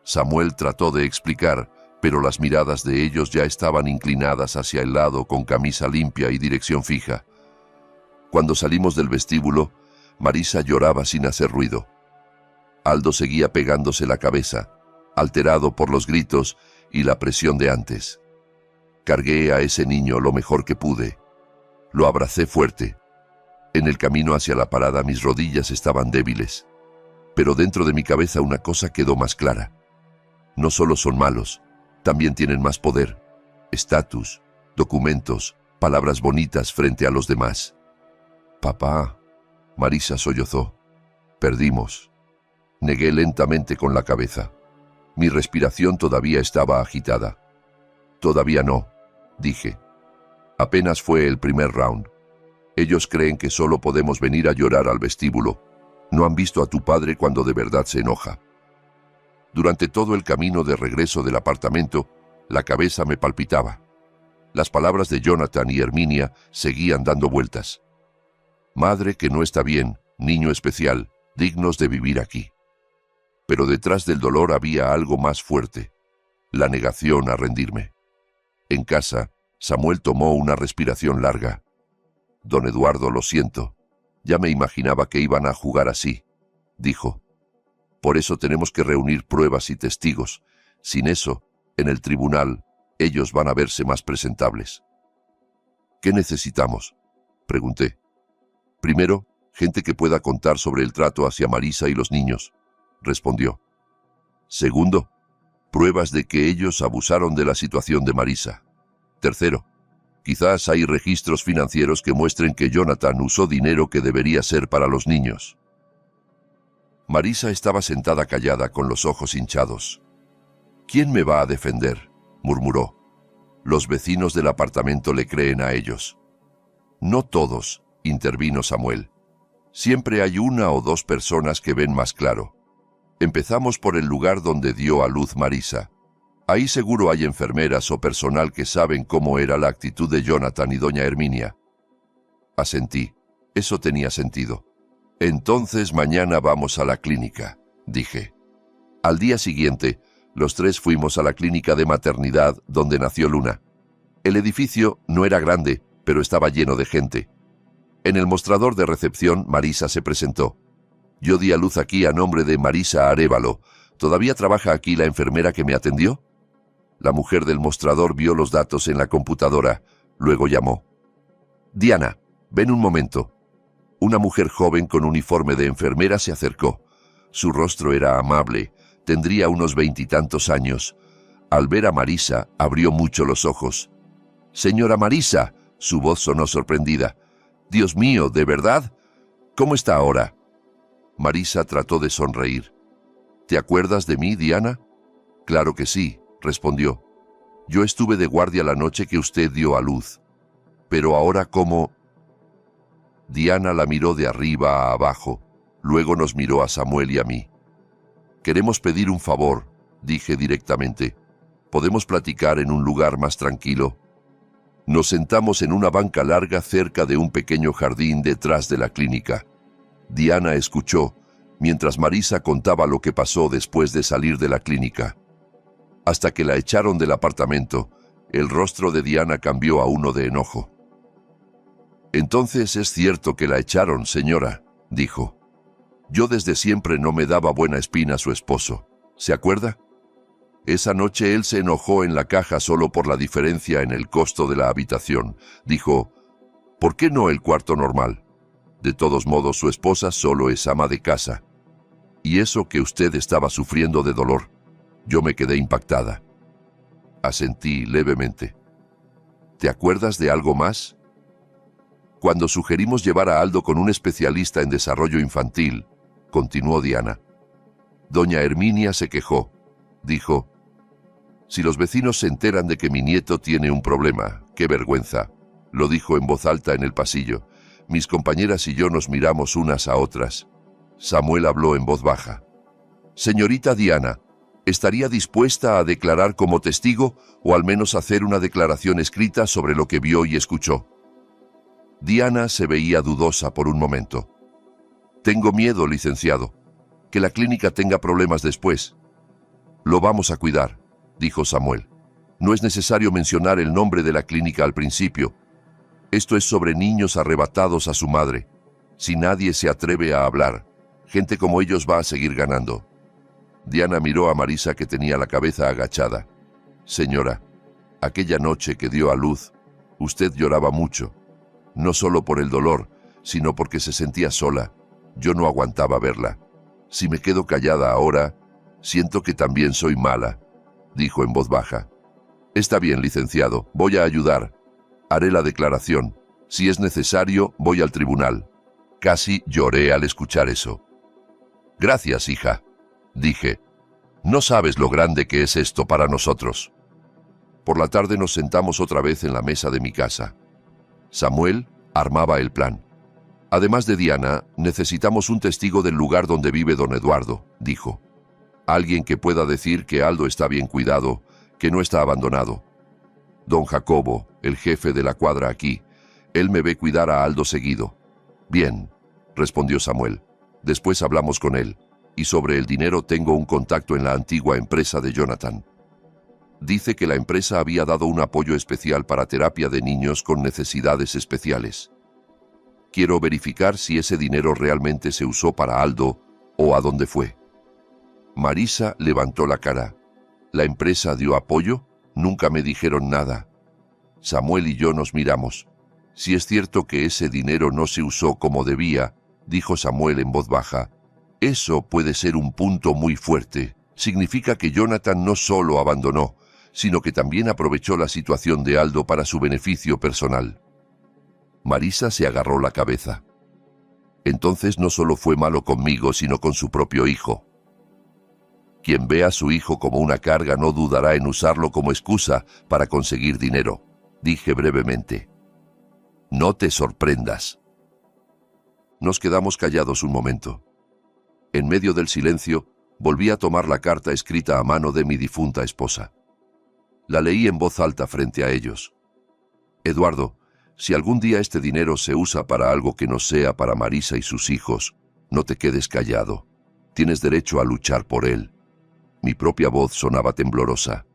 Samuel trató de explicar, pero las miradas de ellos ya estaban inclinadas hacia el lado con camisa limpia y dirección fija. Cuando salimos del vestíbulo, Marisa lloraba sin hacer ruido. Aldo seguía pegándose la cabeza, alterado por los gritos y la presión de antes. Cargué a ese niño lo mejor que pude. Lo abracé fuerte. En el camino hacia la parada mis rodillas estaban débiles. Pero dentro de mi cabeza una cosa quedó más clara. No solo son malos, también tienen más poder, estatus, documentos, palabras bonitas frente a los demás. «Papá», Marisa sollozó. «Perdimos». Negué lentamente con la cabeza. Mi respiración todavía estaba agitada. «Todavía no», dije. «Apenas fue el primer round. Ellos creen que solo podemos venir a llorar al vestíbulo. No han visto a tu padre cuando de verdad se enoja». Durante todo el camino de regreso del apartamento, la cabeza me palpitaba. Las palabras de Jonathan y Herminia seguían dando vueltas. «Madre que no está bien, niño especial, dignos de vivir aquí». Pero detrás del dolor había algo más fuerte, la negación a rendirme. En casa, Samuel tomó una respiración larga. Don Eduardo, lo siento. Ya me imaginaba que iban a jugar así, dijo. Por eso tenemos que reunir pruebas y testigos. Sin eso, en el tribunal, ellos van a verse más presentables. ¿Qué necesitamos?, pregunté. Primero, gente que pueda contar sobre el trato hacia Marisa y los niños, respondió. Segundo, pruebas de que ellos abusaron de la situación de Marisa. Tercero, quizás hay registros financieros que muestren que Jonathan usó dinero que debería ser para los niños. Marisa estaba sentada callada con los ojos hinchados. ¿Quién me va a defender?, murmuró. Los vecinos del apartamento le creen a ellos. No todos, intervino Samuel. Siempre hay una o dos personas que ven más claro. Empezamos por el lugar donde dio a luz Marisa. Ahí seguro hay enfermeras o personal que saben cómo era la actitud de Jonathan y doña Herminia. Asentí. Eso tenía sentido. Entonces mañana vamos a la clínica, dije. Al día siguiente, los tres fuimos a la clínica de maternidad donde nació Luna. El edificio no era grande, pero estaba lleno de gente. En el mostrador de recepción, Marisa se presentó. Yo di a luz aquí a nombre de Marisa Arévalo. ¿Todavía trabaja aquí la enfermera que me atendió? La mujer del mostrador vio los datos en la computadora. Luego llamó. Diana, ven un momento. Una mujer joven con uniforme de enfermera se acercó. Su rostro era amable. Tendría unos 20 y tantos años. Al ver a Marisa, abrió mucho los ojos. «Señora Marisa», su voz sonó sorprendida. «Dios mío, ¿de verdad? ¿Cómo está ahora?» Marisa trató de sonreír. «¿Te acuerdas de mí, Diana?» «Claro que sí», respondió. «Yo estuve de guardia la noche que usted dio a luz. Pero ahora, ¿cómo...» Diana la miró de arriba a abajo. Luego nos miró a Samuel y a mí. «Queremos pedir un favor», dije directamente. «¿Podemos platicar en un lugar más tranquilo?» Nos sentamos en una banca larga cerca de un pequeño jardín detrás de la clínica. Diana escuchó, mientras Marisa contaba lo que pasó después de salir de la clínica. Hasta que la echaron del apartamento, el rostro de Diana cambió a uno de enojo. «Entonces es cierto que la echaron, señora», dijo. «Yo desde siempre no me daba buena espina a su esposo. ¿Se acuerda? Esa noche él se enojó en la caja solo por la diferencia en el costo de la habitación. Dijo, ¿por qué no el cuarto normal? De todos modos, su esposa solo es ama de casa. Y eso que usted estaba sufriendo de dolor». Yo me quedé impactada. Asentí levemente. «¿Te acuerdas de algo más?» «Cuando sugerimos llevar a Aldo con un especialista en desarrollo infantil», continuó Diana. Doña Herminia se quejó. Dijo, «Si los vecinos se enteran de que mi nieto tiene un problema, qué vergüenza», lo dijo en voz alta en el pasillo. Mis compañeras y yo nos miramos unas a otras. Samuel habló en voz baja. «Señorita Diana, ¿estaría dispuesta a declarar como testigo o al menos hacer una declaración escrita sobre lo que vio y escuchó?» Diana se veía dudosa por un momento. «Tengo miedo, licenciado, que la clínica tenga problemas después». «Lo vamos a cuidar», dijo Samuel. «No es necesario mencionar el nombre de la clínica al principio. Esto es sobre niños arrebatados a su madre. Si nadie se atreve a hablar, gente como ellos va a seguir ganando». Diana miró a Marisa, que tenía la cabeza agachada. «Señora, aquella noche que dio a luz, usted lloraba mucho. No solo por el dolor, sino porque se sentía sola. Yo no aguantaba verla. Si me quedo callada ahora, siento que también soy mala», dijo en voz baja. «Está bien, licenciado, voy a ayudar. Haré la declaración. Si es necesario, voy al tribunal». Casi lloré al escuchar eso. «Gracias, hija», dije. «No sabes lo grande que es esto para nosotros». Por la tarde nos sentamos otra vez en la mesa de mi casa. Samuel armaba el plan. «Además de Diana, necesitamos un testigo del lugar donde vive don Eduardo», dijo. «Alguien que pueda decir que Aldo está bien cuidado, que no está abandonado. Don Jacobo, el jefe de la cuadra aquí, él me ve cuidar a Aldo seguido». «Bien», respondió Samuel. «Después hablamos con él. Y sobre el dinero tengo un contacto en la antigua empresa de Jonathan. Dice que la empresa había dado un apoyo especial para terapia de niños con necesidades especiales. Quiero verificar si ese dinero realmente se usó para Aldo o a dónde fue. Marisa levantó la cara. ¿La empresa dio apoyo? Nunca me dijeron nada. Samuel y yo nos miramos. Si es cierto que ese dinero no se usó como debía, dijo Samuel en voz baja, eso puede ser un punto muy fuerte. Significa que Jonathan no solo abandonó, sino que también aprovechó la situación de Aldo para su beneficio personal. Marisa se agarró la cabeza. Entonces no solo fue malo conmigo, sino con su propio hijo. Quien ve a su hijo como una carga no dudará en usarlo como excusa para conseguir dinero, dije brevemente. No te sorprendas. Nos quedamos callados un momento. En medio del silencio, volví a tomar la carta escrita a mano de mi difunta esposa. La leí en voz alta frente a ellos. Eduardo, si algún día este dinero se usa para algo que no sea para Marisa y sus hijos, no te quedes callado. Tienes derecho a luchar por él. Mi propia voz sonaba temblorosa.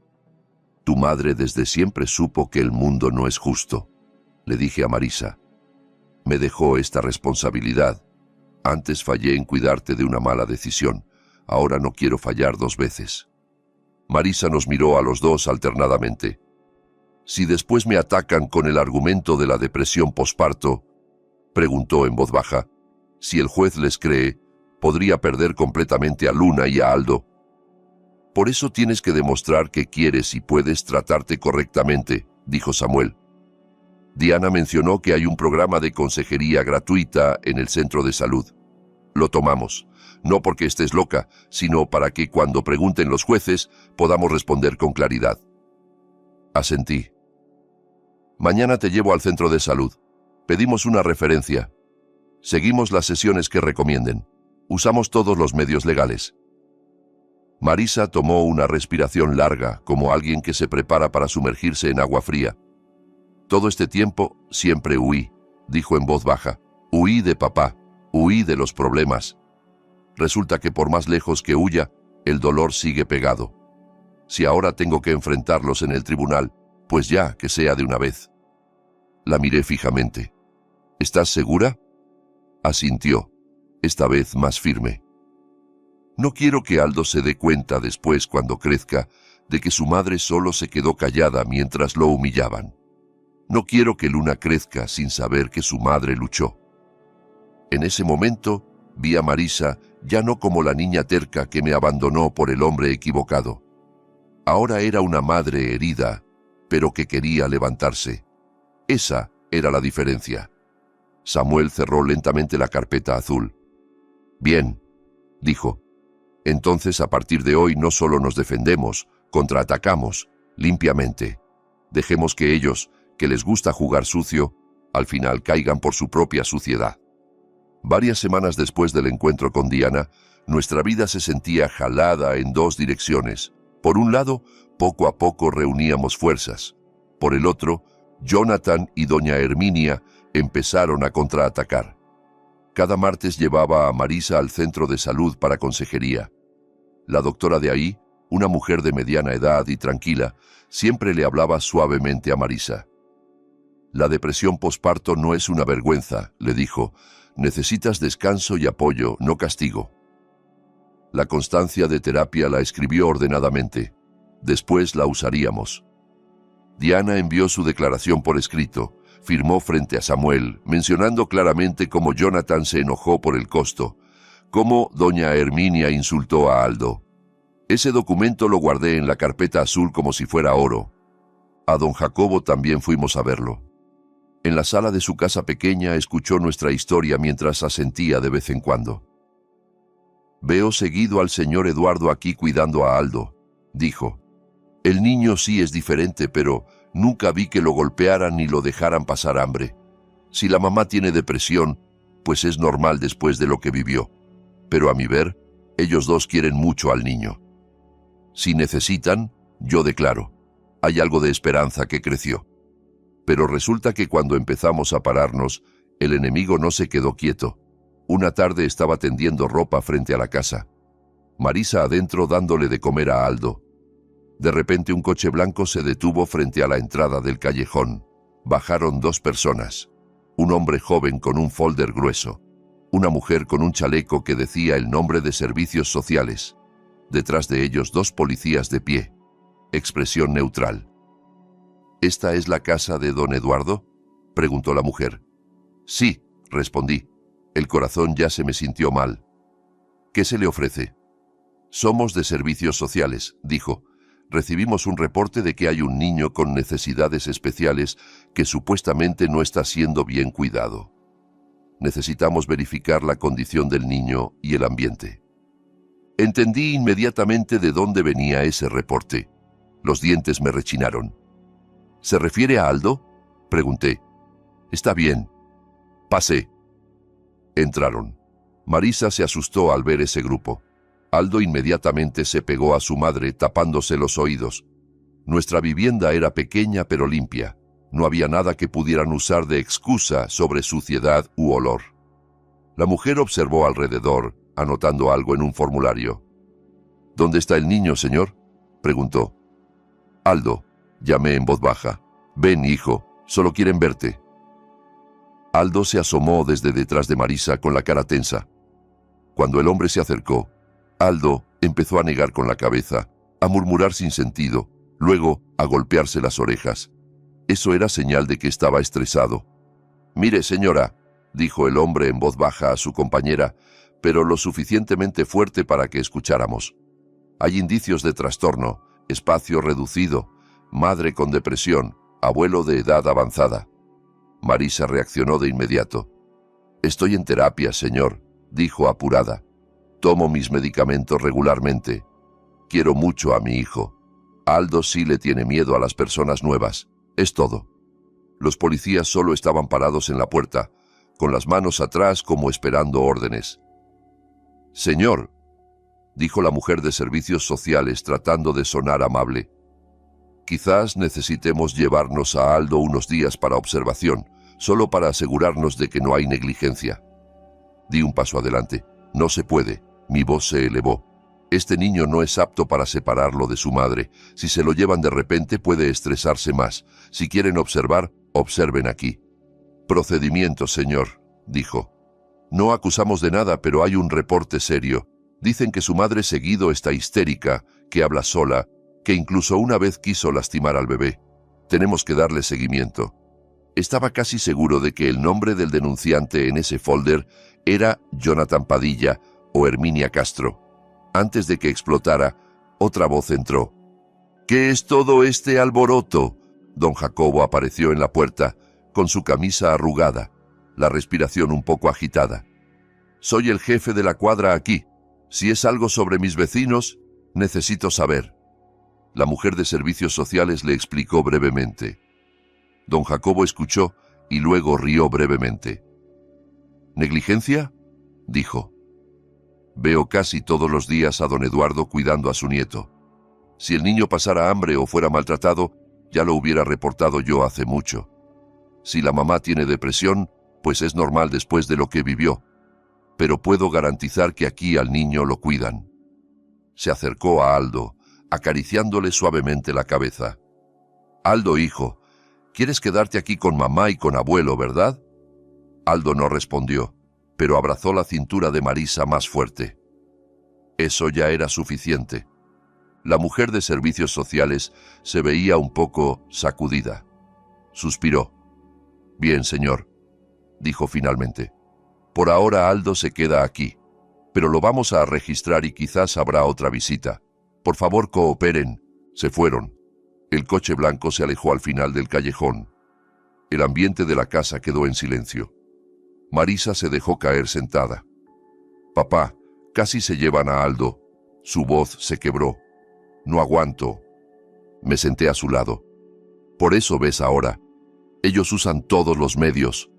Tu madre desde siempre supo que el mundo no es justo, le dije a Marisa. Me dejó esta responsabilidad. Antes fallé en cuidarte de una mala decisión. Ahora no quiero fallar 2 veces. Marisa nos miró a los dos alternadamente. Si después me atacan con el argumento de la depresión posparto, preguntó en voz baja, si el juez les cree, podría perder completamente a Luna y a Aldo. Por eso tienes que demostrar que quieres y puedes tratarte correctamente, dijo Samuel. Diana mencionó que hay un programa de consejería gratuita en el centro de salud. Lo tomamos, no porque estés loca, sino para que cuando pregunten los jueces podamos responder con claridad. Asentí. Mañana te llevo al centro de salud. Pedimos una referencia. Seguimos las sesiones que recomienden. Usamos todos los medios legales. Marisa tomó una respiración larga, como alguien que se prepara para sumergirse en agua fría. Todo este tiempo siempre huí, dijo en voz baja. Huí de papá, huí de los problemas. Resulta que por más lejos que huya, el dolor sigue pegado. Si ahora tengo que enfrentarlos en el tribunal, pues ya, que sea de una vez. La miré fijamente. ¿Estás segura? Asintió, esta vez más firme. No quiero que Aldo se dé cuenta después, cuando crezca, de que su madre solo se quedó callada mientras lo humillaban. No quiero que Luna crezca sin saber que su madre luchó. En ese momento, vi a Marisa ya no como la niña terca que me abandonó por el hombre equivocado. Ahora era una madre herida, pero que quería levantarse. Esa era la diferencia. Samuel cerró lentamente la carpeta azul. Bien, dijo. Entonces a partir de hoy no solo nos defendemos, contraatacamos, limpiamente. Dejemos que ellos, que les gusta jugar sucio, al final caigan por su propia suciedad. Varias semanas después del encuentro con Diana, nuestra vida se sentía jalada en 2 direcciones. Por un lado, poco a poco reuníamos fuerzas. Por el otro, Jonathan y doña Herminia empezaron a contraatacar. Cada martes llevaba a Marisa al centro de salud para consejería. La doctora de ahí, una mujer de mediana edad y tranquila, siempre le hablaba suavemente a Marisa. La depresión posparto no es una vergüenza, le dijo. Necesitas descanso y apoyo, no castigo. La constancia de terapia la escribió ordenadamente. Después la usaríamos. Diana envió su declaración por escrito. Firmó frente a Samuel, mencionando claramente cómo Jonathan se enojó por el costo, cómo doña Herminia insultó a Aldo. Ese documento lo guardé en la carpeta azul como si fuera oro. A don Jacobo también fuimos a verlo. En la sala de su casa pequeña escuchó nuestra historia mientras asentía de vez en cuando. Veo seguido al señor Eduardo aquí cuidando a Aldo, dijo. El niño sí es diferente, pero nunca vi que lo golpearan ni lo dejaran pasar hambre. Si la mamá tiene depresión, pues es normal después de lo que vivió. Pero a mi ver, ellos dos quieren mucho al niño. Si necesitan, yo declaro, hay algo de esperanza que creció. Pero resulta que cuando empezamos a pararnos, el enemigo no se quedó quieto. Una tarde estaba tendiendo ropa frente a la casa. Marisa adentro dándole de comer a Aldo. De repente un coche blanco se detuvo frente a la entrada del callejón. Bajaron 2 personas. Un hombre joven con un folder grueso. Una mujer con un chaleco que decía el nombre de Servicios Sociales. Detrás de ellos 2 policías de pie. Expresión neutral. ¿Esta es la casa de don Eduardo?, preguntó la mujer. Sí, respondí. El corazón ya se me sintió mal. ¿Qué se le ofrece? Somos de Servicios Sociales, dijo. Recibimos un reporte de que hay un niño con necesidades especiales que supuestamente no está siendo bien cuidado. Necesitamos verificar la condición del niño y el ambiente. Entendí inmediatamente de dónde venía ese reporte. Los dientes me rechinaron. ¿Se refiere a Aldo?, pregunté. Está bien. Pasé. Entraron. Marisa se asustó al ver ese grupo. Aldo inmediatamente se pegó a su madre, tapándose los oídos. Nuestra vivienda era pequeña pero limpia. No había nada que pudieran usar de excusa sobre suciedad u olor. La mujer observó alrededor, anotando algo en un formulario. ¿Dónde está el niño, señor?, preguntó. Aldo, llamé en voz baja. Ven, hijo, solo quieren verte. Aldo se asomó desde detrás de Marisa con la cara tensa. Cuando el hombre se acercó, Aldo empezó a negar con la cabeza, a murmurar sin sentido, luego a golpearse las orejas. Eso era señal de que estaba estresado. Mire, señora, dijo el hombre en voz baja a su compañera, pero lo suficientemente fuerte para que escucháramos. Hay indicios de trastorno, espacio reducido, madre con depresión, abuelo de edad avanzada. Marisa reaccionó de inmediato. Estoy en terapia, señor, dijo apurada. Tomo mis medicamentos regularmente. Quiero mucho a mi hijo. Aldo sí le tiene miedo a las personas nuevas. Es todo. Los policías solo estaban parados en la puerta, con las manos atrás como esperando órdenes. Señor, dijo la mujer de Servicios Sociales tratando de sonar amable. Quizás necesitemos llevarnos a Aldo unos días para observación, solo para asegurarnos de que no hay negligencia. Di un paso adelante. No se puede. Mi voz se elevó. Este niño no es apto para separarlo de su madre. Si se lo llevan de repente puede estresarse más. Si quieren observar, observen aquí. Procedimiento, señor, dijo. No acusamos de nada, pero hay un reporte serio. Dicen que su madre seguido está histérica, que habla sola, que incluso una vez quiso lastimar al bebé. Tenemos que darle seguimiento. Estaba casi seguro de que el nombre del denunciante en ese folder era Jonathan Padilla o Herminia Castro. Antes de que explotara, otra voz entró. ¿Qué es todo este alboroto? Don Jacobo apareció en la puerta, con su camisa arrugada, la respiración un poco agitada. Soy el jefe de la cuadra aquí. Si es algo sobre mis vecinos, necesito saber. La mujer de Servicios Sociales le explicó brevemente. Don Jacobo escuchó y luego rió brevemente. ¿Negligencia?, dijo. Veo casi todos los días a don Eduardo cuidando a su nieto. Si el niño pasara hambre o fuera maltratado, ya lo hubiera reportado yo hace mucho. Si la mamá tiene depresión, pues es normal después de lo que vivió. Pero puedo garantizar que aquí al niño lo cuidan. Se acercó a Aldo, acariciándole suavemente la cabeza. Aldo, hijo, ¿quieres quedarte aquí con mamá y con abuelo, verdad? Aldo no respondió, pero abrazó la cintura de Marisa más fuerte. Eso ya era suficiente. La mujer de Servicios Sociales se veía un poco sacudida. Suspiró. Bien, señor, dijo finalmente. Por ahora Aldo se queda aquí, pero lo vamos a registrar y quizás habrá otra visita. Por favor, cooperen. Se fueron. El coche blanco se alejó al final del callejón. El ambiente de la casa quedó en silencio. Marisa se dejó caer sentada. Papá, casi se llevan a Aldo. Su voz se quebró. No aguanto. Me senté a su lado. Por eso ves ahora. Ellos usan todos los medios.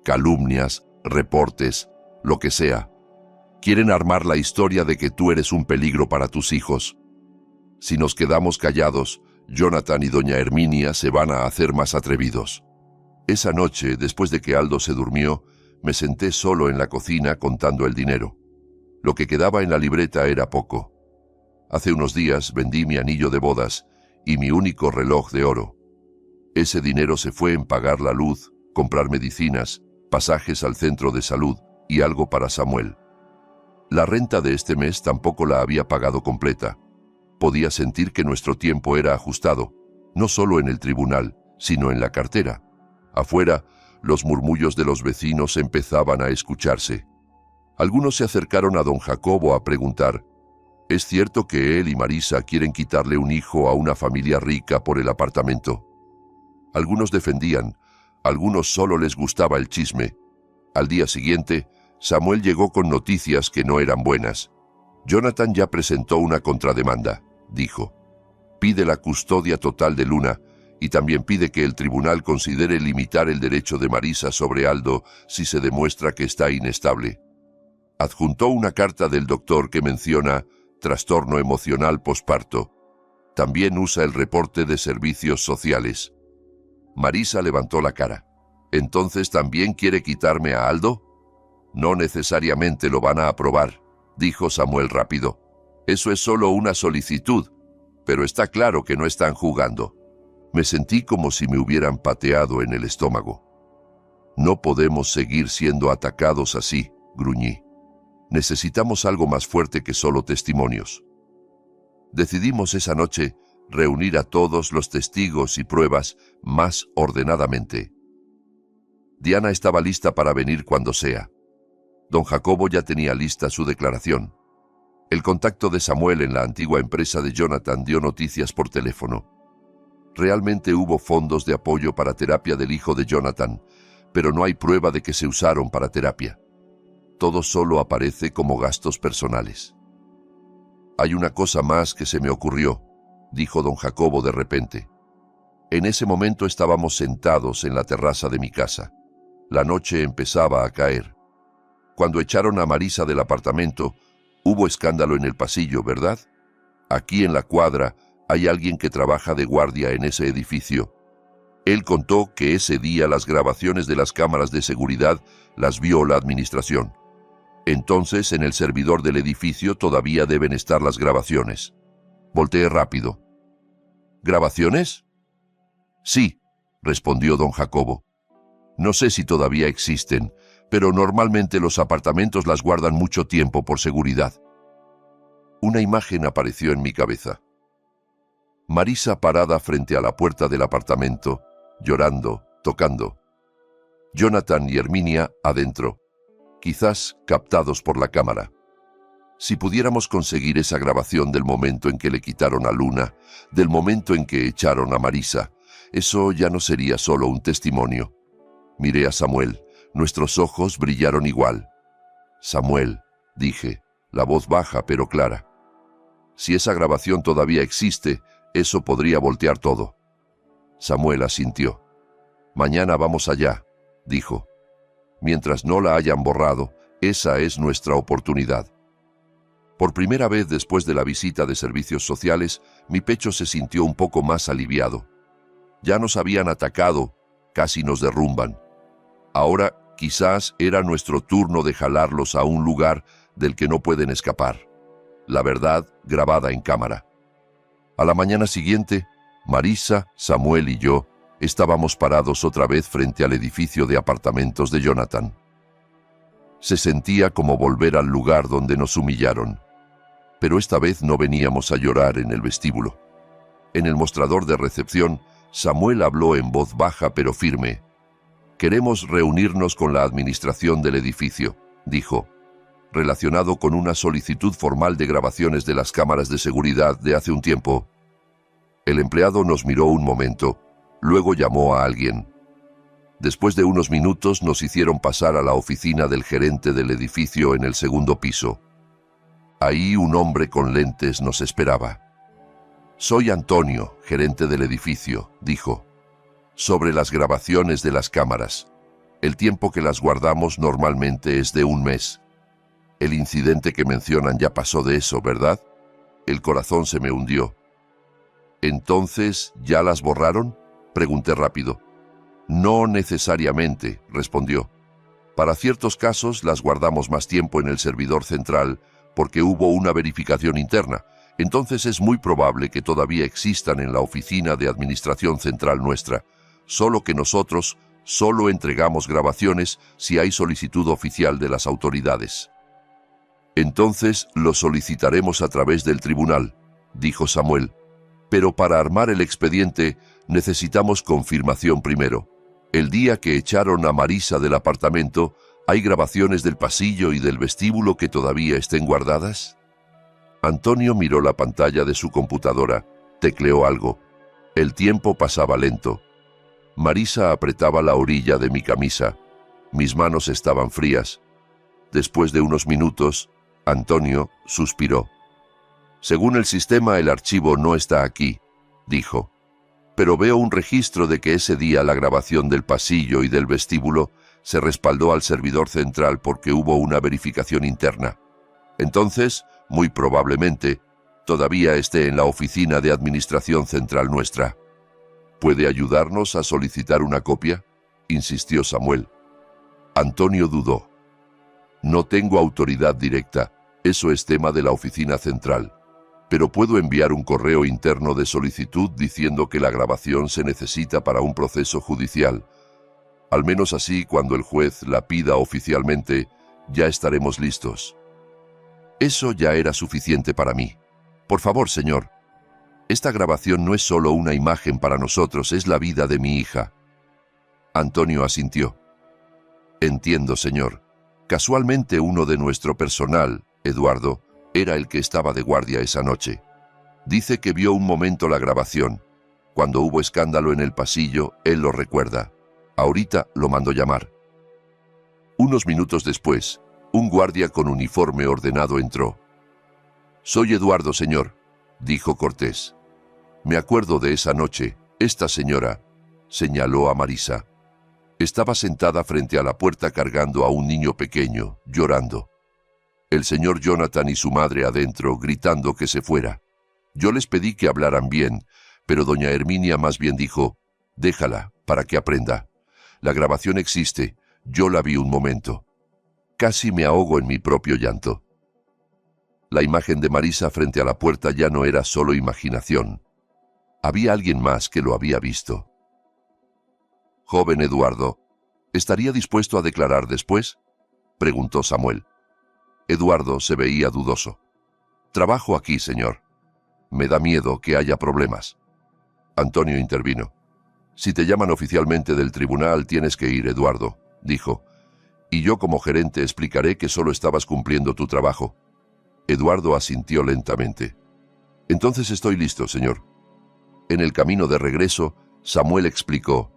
Calumnias, reportes, lo que sea. Quieren armar la historia de que tú eres un peligro para tus hijos. Si nos quedamos callados, Jonathan y doña Herminia se van a hacer más atrevidos. Esa noche, después de que Aldo se durmió, me senté solo en la cocina contando el dinero. Lo que quedaba en la libreta era poco. Hace unos días vendí mi anillo de bodas y mi único reloj de oro. Ese dinero se fue en pagar la luz, comprar medicinas, pasajes al centro de salud y algo para Samuel. La renta de este mes tampoco la había pagado completa. Podía sentir que nuestro tiempo era ajustado, no solo en el tribunal, sino en la cartera. Afuera, los murmullos de los vecinos empezaban a escucharse. Algunos se acercaron a don Jacobo a preguntar: ¿es cierto que él y Marisa quieren quitarle un hijo a una familia rica por el apartamento? Algunos defendían, algunos solo les gustaba el chisme. Al día siguiente, Samuel llegó con noticias que no eran buenas. Jonathan ya presentó una contrademanda, dijo. Pide la custodia total de Luna y también pide que el tribunal considere limitar el derecho de Marisa sobre Aldo si se demuestra que está inestable. Adjuntó una carta del doctor que menciona trastorno emocional posparto. También usa el reporte de servicios sociales. Marisa levantó la cara. ¿Entonces también quiere quitarme a Aldo? No necesariamente lo van a aprobar, dijo Samuel rápido. Eso es solo una solicitud, pero está claro que no están jugando. Me sentí como si me hubieran pateado en el estómago. No podemos seguir siendo atacados así, gruñí. Necesitamos algo más fuerte que solo testimonios. Decidimos esa noche reunir a todos los testigos y pruebas más ordenadamente. Diana estaba lista para venir cuando sea. Don Jacobo ya tenía lista su declaración. El contacto de Samuel en la antigua empresa de Jonathan dio noticias por teléfono. Realmente hubo fondos de apoyo para terapia del hijo de Jonathan, pero no hay prueba de que se usaron para terapia. Todo solo aparece como gastos personales. Hay una cosa más que se me ocurrió, dijo don Jacobo de repente. En ese momento estábamos sentados en la terraza de mi casa. La noche empezaba a caer. Cuando echaron a Marisa del apartamento, hubo escándalo en el pasillo, ¿verdad? Aquí en la cuadra hay alguien que trabaja de guardia en ese edificio. Él contó que ese día las grabaciones de las cámaras de seguridad las vio la administración. Entonces, en el servidor del edificio todavía deben estar las grabaciones. Volteé rápido. ¿Grabaciones? Sí, respondió don Jacobo. No sé si todavía existen, pero normalmente los apartamentos las guardan mucho tiempo por seguridad. Una imagen apareció en mi cabeza. Marisa parada frente a la puerta del apartamento, llorando, tocando. Jonathan y Herminia adentro, quizás captados por la cámara. Si pudiéramos conseguir esa grabación del momento en que le quitaron a Luna, del momento en que echaron a Marisa, eso ya no sería solo un testimonio. Miré a Samuel, nuestros ojos brillaron igual. Samuel, dije, la voz baja pero clara. Si esa grabación todavía existe, eso podría voltear todo. Samuel asintió. Mañana vamos allá, dijo. Mientras no la hayan borrado, esa es nuestra oportunidad. Por primera vez después de la visita de servicios sociales, mi pecho se sintió un poco más aliviado. Ya nos habían atacado, casi nos derrumban. Ahora quizás era nuestro turno de jalarlos a un lugar del que no pueden escapar. La verdad grabada en cámara. A la mañana siguiente, Marisa, Samuel y yo estábamos parados otra vez frente al edificio de apartamentos de Jonathan. Se sentía como volver al lugar donde nos humillaron. Pero esta vez no veníamos a llorar en el vestíbulo. En el mostrador de recepción, Samuel habló en voz baja pero firme. Queremos reunirnos con la administración del edificio, dijo, relacionado con una solicitud formal de grabaciones de las cámaras de seguridad de hace un tiempo. El empleado nos miró un momento, luego llamó a alguien. Después de unos minutos nos hicieron pasar a la oficina del gerente del edificio en el segundo piso. Ahí un hombre con lentes nos esperaba. Soy Antonio, gerente del edificio, dijo. Sobre las grabaciones de las cámaras. El tiempo que las guardamos normalmente es de un mes. El incidente que mencionan ya pasó de eso, ¿verdad? El corazón se me hundió. ¿Entonces ya las borraron?, pregunté rápido. No necesariamente, respondió. Para ciertos casos las guardamos más tiempo en el servidor central porque hubo una verificación interna. Entonces es muy probable que todavía existan en la oficina de administración central nuestra, solo que nosotros solo entregamos grabaciones si hay solicitud oficial de las autoridades. Entonces lo solicitaremos a través del tribunal, dijo Samuel. Pero para armar el expediente necesitamos confirmación primero. El día que echaron a Marisa del apartamento, ¿hay grabaciones del pasillo y del vestíbulo que todavía estén guardadas? Antonio miró la pantalla de su computadora, tecleó algo. El tiempo pasaba lento. Marisa apretaba la orilla de mi camisa. Mis manos estaban frías. Después de unos minutos, Antonio suspiró. Según el sistema, el archivo no está aquí, dijo. Pero veo un registro de que ese día la grabación del pasillo y del vestíbulo se respaldó al servidor central porque hubo una verificación interna. Entonces, muy probablemente, todavía esté en la oficina de administración central nuestra. ¿Puede ayudarnos a solicitar una copia?, insistió Samuel. Antonio dudó. No tengo autoridad directa, eso es tema de la oficina central. Pero puedo enviar un correo interno de solicitud diciendo que la grabación se necesita para un proceso judicial. Al menos así, cuando el juez la pida oficialmente, ya estaremos listos. Eso ya era suficiente para mí. Por favor, señor. Esta grabación no es solo una imagen para nosotros, es la vida de mi hija. Antonio asintió. Entiendo, señor. Casualmente uno de nuestro personal, Eduardo, era el que estaba de guardia esa noche. Dice que vio un momento la grabación. Cuando hubo escándalo en el pasillo, él lo recuerda. Ahorita lo mando llamar. Unos minutos después, un guardia con uniforme ordenado entró. «Soy Eduardo, señor», dijo Cortés. «Me acuerdo de esa noche. Esta señora», señaló a Marisa, estaba sentada frente a la puerta cargando a un niño pequeño, llorando. El señor Jonathan y su madre adentro, gritando que se fuera. Yo les pedí que hablaran bien, pero doña Herminia más bien dijo, «Déjala, para que aprenda. La grabación existe, yo la vi un momento». Casi me ahogo en mi propio llanto. La imagen de Marisa frente a la puerta ya no era solo imaginación. Había alguien más que lo había visto. «Joven Eduardo, ¿estaría dispuesto a declarar después?», preguntó Samuel. Eduardo se veía dudoso. «Trabajo aquí, señor. Me da miedo que haya problemas». Antonio intervino. «Si te llaman oficialmente del tribunal, tienes que ir, Eduardo», dijo. «Y yo como gerente explicaré que solo estabas cumpliendo tu trabajo». Eduardo asintió lentamente. «Entonces estoy listo, señor». En el camino de regreso, Samuel explicó.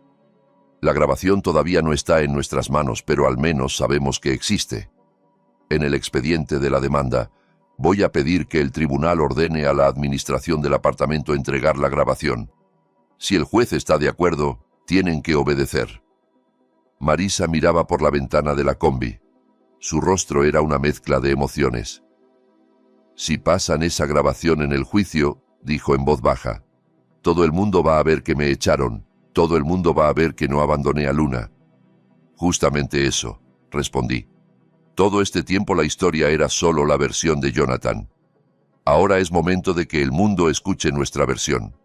«La grabación todavía no está en nuestras manos, pero al menos sabemos que existe. En el expediente de la demanda, voy a pedir que el tribunal ordene a la administración del apartamento entregar la grabación. Si el juez está de acuerdo, tienen que obedecer». Marisa miraba por la ventana de la combi. Su rostro era una mezcla de emociones. «Si pasan esa grabación en el juicio», dijo en voz baja, «todo el mundo va a ver que me echaron, todo el mundo va a ver que no abandoné a Luna». «Justamente eso», respondí. «Todo este tiempo la historia era solo la versión de Jonathan. Ahora es momento de que el mundo escuche nuestra versión».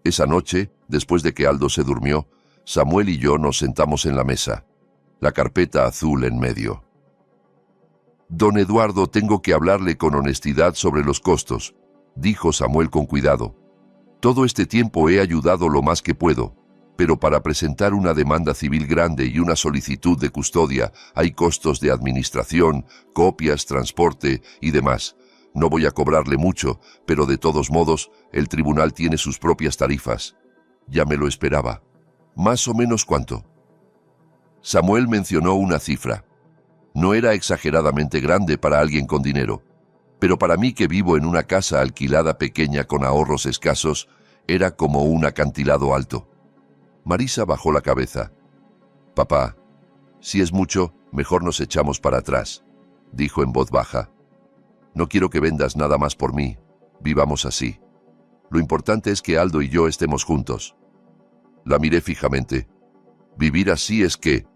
Esa noche, después de que Aldo se durmió, Samuel y yo nos sentamos en la mesa, la carpeta azul en medio. «Don Eduardo, tengo que hablarle con honestidad sobre los costos», dijo Samuel con cuidado. «Todo este tiempo he ayudado lo más que puedo, pero para presentar una demanda civil grande y una solicitud de custodia hay costos de administración, copias, transporte y demás. No voy a cobrarle mucho, pero de todos modos, el tribunal tiene sus propias tarifas». Ya me lo esperaba. «¿Más o menos cuánto?». Samuel mencionó una cifra. No era exageradamente grande para alguien con dinero, pero para mí que vivo en una casa alquilada pequeña con ahorros escasos, era como un acantilado alto. Marisa bajó la cabeza. «Papá, si es mucho, mejor nos echamos para atrás», dijo en voz baja. «No quiero que vendas nada más por mí. Vivamos así. Lo importante es que Aldo y yo estemos juntos». La miré fijamente. «¿Vivir así es qué?».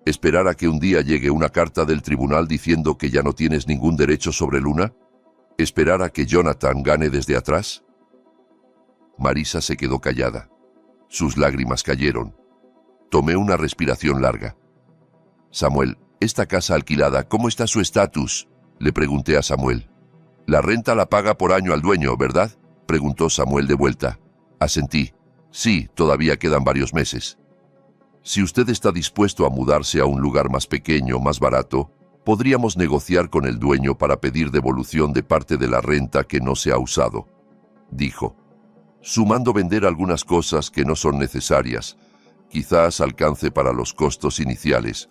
¿Esperar a que un día llegue una carta del tribunal diciendo que ya no tienes ningún derecho sobre Luna? ¿Esperar a que Jonathan gane desde atrás? Marisa se quedó callada. Sus lágrimas cayeron. Tomé una respiración larga. Samuel, esta casa alquilada, ¿cómo está su estatus?, le pregunté a Samuel. La renta la paga por año al dueño, ¿verdad?, preguntó Samuel de vuelta. Asentí. Sí, todavía quedan varios meses. Si usted está dispuesto a mudarse a un lugar más pequeño, más barato, podríamos negociar con el dueño para pedir devolución de parte de la renta que no se ha usado, dijo. Sumando vender algunas cosas que no son necesarias, quizás alcance para los costos iniciales.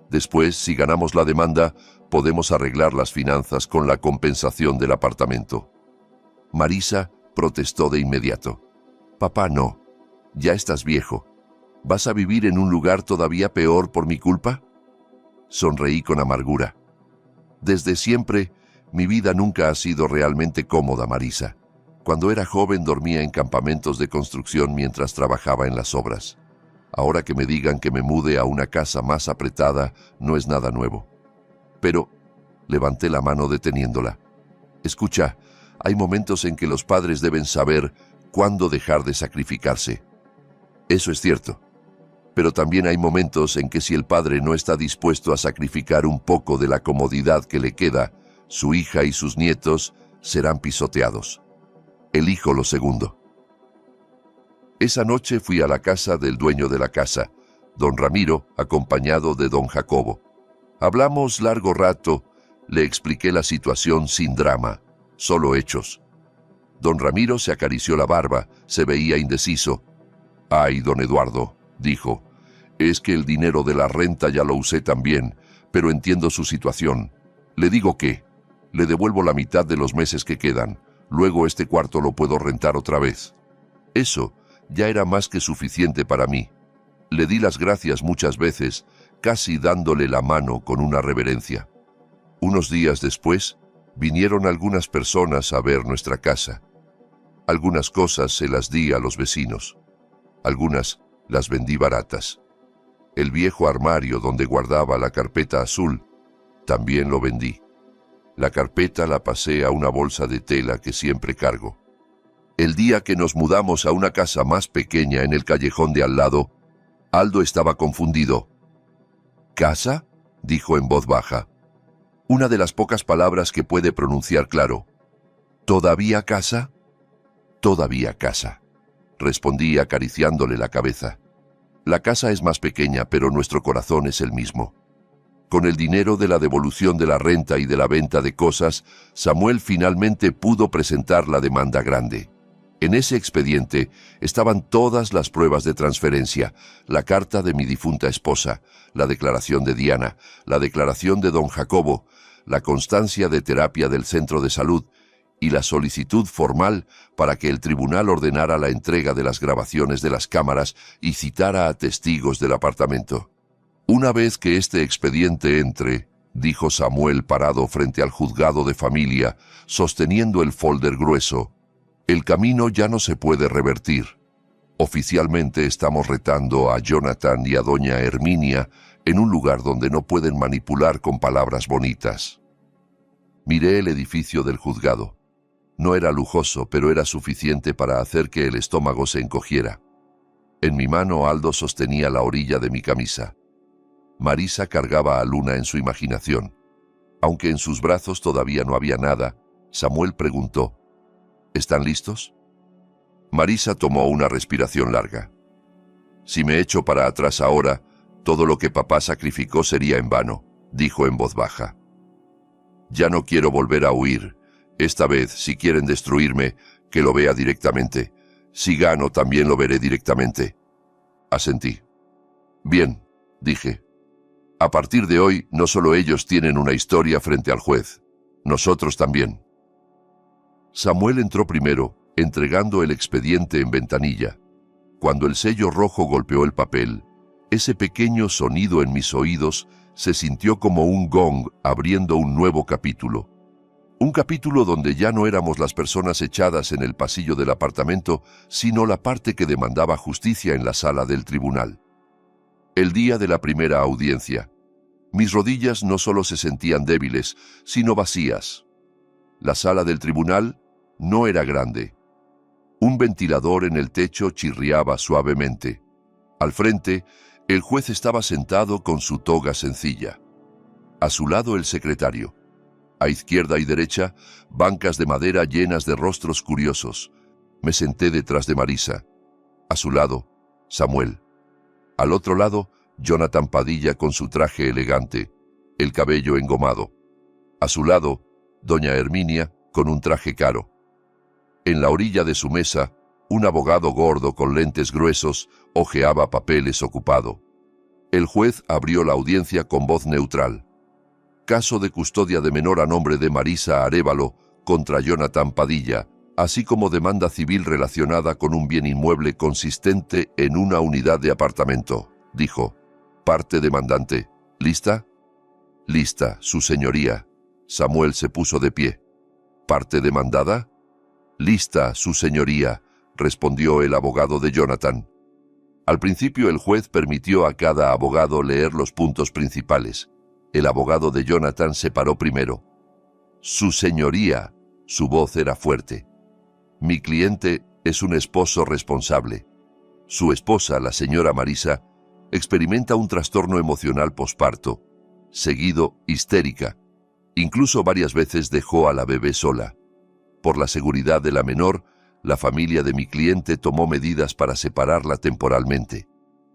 Después, si ganamos la demanda, podemos arreglar las finanzas con la compensación del apartamento. Marisa protestó de inmediato. Papá, no. Ya estás viejo. ¿Vas a vivir en un lugar todavía peor por mi culpa? Sonreí con amargura. Desde siempre, mi vida nunca ha sido realmente cómoda, Marisa. Cuando era joven dormía en campamentos de construcción mientras trabajaba en las obras. Ahora que me digan que me mude a una casa más apretada, no es nada nuevo. Pero levanté la mano deteniéndola. Escucha, hay momentos en que los padres deben saber cuándo dejar de sacrificarse. Eso es cierto. Pero también hay momentos en que si el padre no está dispuesto a sacrificar un poco de la comodidad que le queda, su hija y sus nietos serán pisoteados. Elijo lo segundo. Esa noche fui a la casa del dueño de la casa, don Ramiro, acompañado de don Jacobo. Hablamos largo rato, le expliqué la situación sin drama, solo hechos. Don Ramiro se acarició la barba, se veía indeciso. «Ay, don Eduardo», dijo, «es que el dinero de la renta ya lo usé también, pero entiendo su situación. Le digo que le devuelvo la mitad de los meses que quedan, luego este cuarto lo puedo rentar otra vez». Eso ya era más que suficiente para mí. Le di las gracias muchas veces, casi dándole la mano con una reverencia. Unos días después, vinieron algunas personas a ver nuestra casa. Algunas cosas se las di a los vecinos. Algunas las vendí baratas. El viejo armario donde guardaba la carpeta azul, también lo vendí. La carpeta la pasé a una bolsa de tela que siempre cargo. El día que nos mudamos a una casa más pequeña en el callejón de al lado, Aldo estaba confundido. «¿Casa?», dijo en voz baja. Una de las pocas palabras que puede pronunciar claro. «¿Todavía casa?». «Todavía casa», respondí acariciándole la cabeza. La casa es más pequeña, pero nuestro corazón es el mismo. Con el dinero de la devolución de la renta y de la venta de cosas, Samuel finalmente pudo presentar la demanda grande. En ese expediente estaban todas las pruebas de transferencia, la carta de mi difunta esposa, la declaración de Diana, la declaración de don Jacobo, la constancia de terapia del centro de salud y la solicitud formal para que el tribunal ordenara la entrega de las grabaciones de las cámaras y citara a testigos del apartamento. Una vez que este expediente entre, dijo Samuel parado frente al juzgado de familia, sosteniendo el folder grueso, el camino ya no se puede revertir. Oficialmente estamos retando a Jonathan y a doña Herminia en un lugar donde no pueden manipular con palabras bonitas. Miré el edificio del juzgado. No era lujoso, pero era suficiente para hacer que el estómago se encogiera. En mi mano Aldo sostenía la orilla de mi camisa. Marisa cargaba a Luna en su imaginación. Aunque en sus brazos todavía no había nada, Samuel preguntó, ¿están listos? Marisa tomó una respiración larga. Si me echo para atrás ahora, todo lo que papá sacrificó sería en vano, dijo en voz baja. Ya no quiero volver a huir. Esta vez, si quieren destruirme, que lo vea directamente. Si gano, también lo veré directamente. Asentí. Bien, dije. A partir de hoy, no solo ellos tienen una historia frente al juez, nosotros también. Samuel entró primero, entregando el expediente en ventanilla. Cuando el sello rojo golpeó el papel, ese pequeño sonido en mis oídos se sintió como un gong abriendo un nuevo capítulo. Un capítulo donde ya no éramos las personas echadas en el pasillo del apartamento, sino la parte que demandaba justicia en la sala del tribunal. El día de la primera audiencia. Mis rodillas no solo se sentían débiles, sino vacías. La sala del tribunal no era grande. Un ventilador en el techo chirriaba suavemente. Al frente, el juez estaba sentado con su toga sencilla. A su lado el secretario. A izquierda y derecha, bancas de madera llenas de rostros curiosos. Me senté detrás de Marisa. A su lado, Samuel. Al otro lado, Jonathan Padilla con su traje elegante, el cabello engomado. A su lado, doña Herminia con un traje caro. En la orilla de su mesa, un abogado gordo con lentes gruesos hojeaba papeles ocupado. El juez abrió la audiencia con voz neutral. Caso de custodia de menor a nombre de Marisa Arévalo contra Jonathan Padilla, así como demanda civil relacionada con un bien inmueble consistente en una unidad de apartamento, dijo. Parte demandante. ¿Lista? Lista, su señoría. Samuel se puso de pie. ¿Parte demandada? Lista, su señoría, respondió el abogado de Jonathan. Al principio el juez permitió a cada abogado leer los puntos principales. El abogado de Jonathan se paró primero. Su señoría, su voz era fuerte. Mi cliente es un esposo responsable. Su esposa, la señora Marisa, experimenta un trastorno emocional posparto, seguido histérica. Incluso varias veces dejó a la bebé sola. Por la seguridad de la menor, la familia de mi cliente tomó medidas para separarla temporalmente.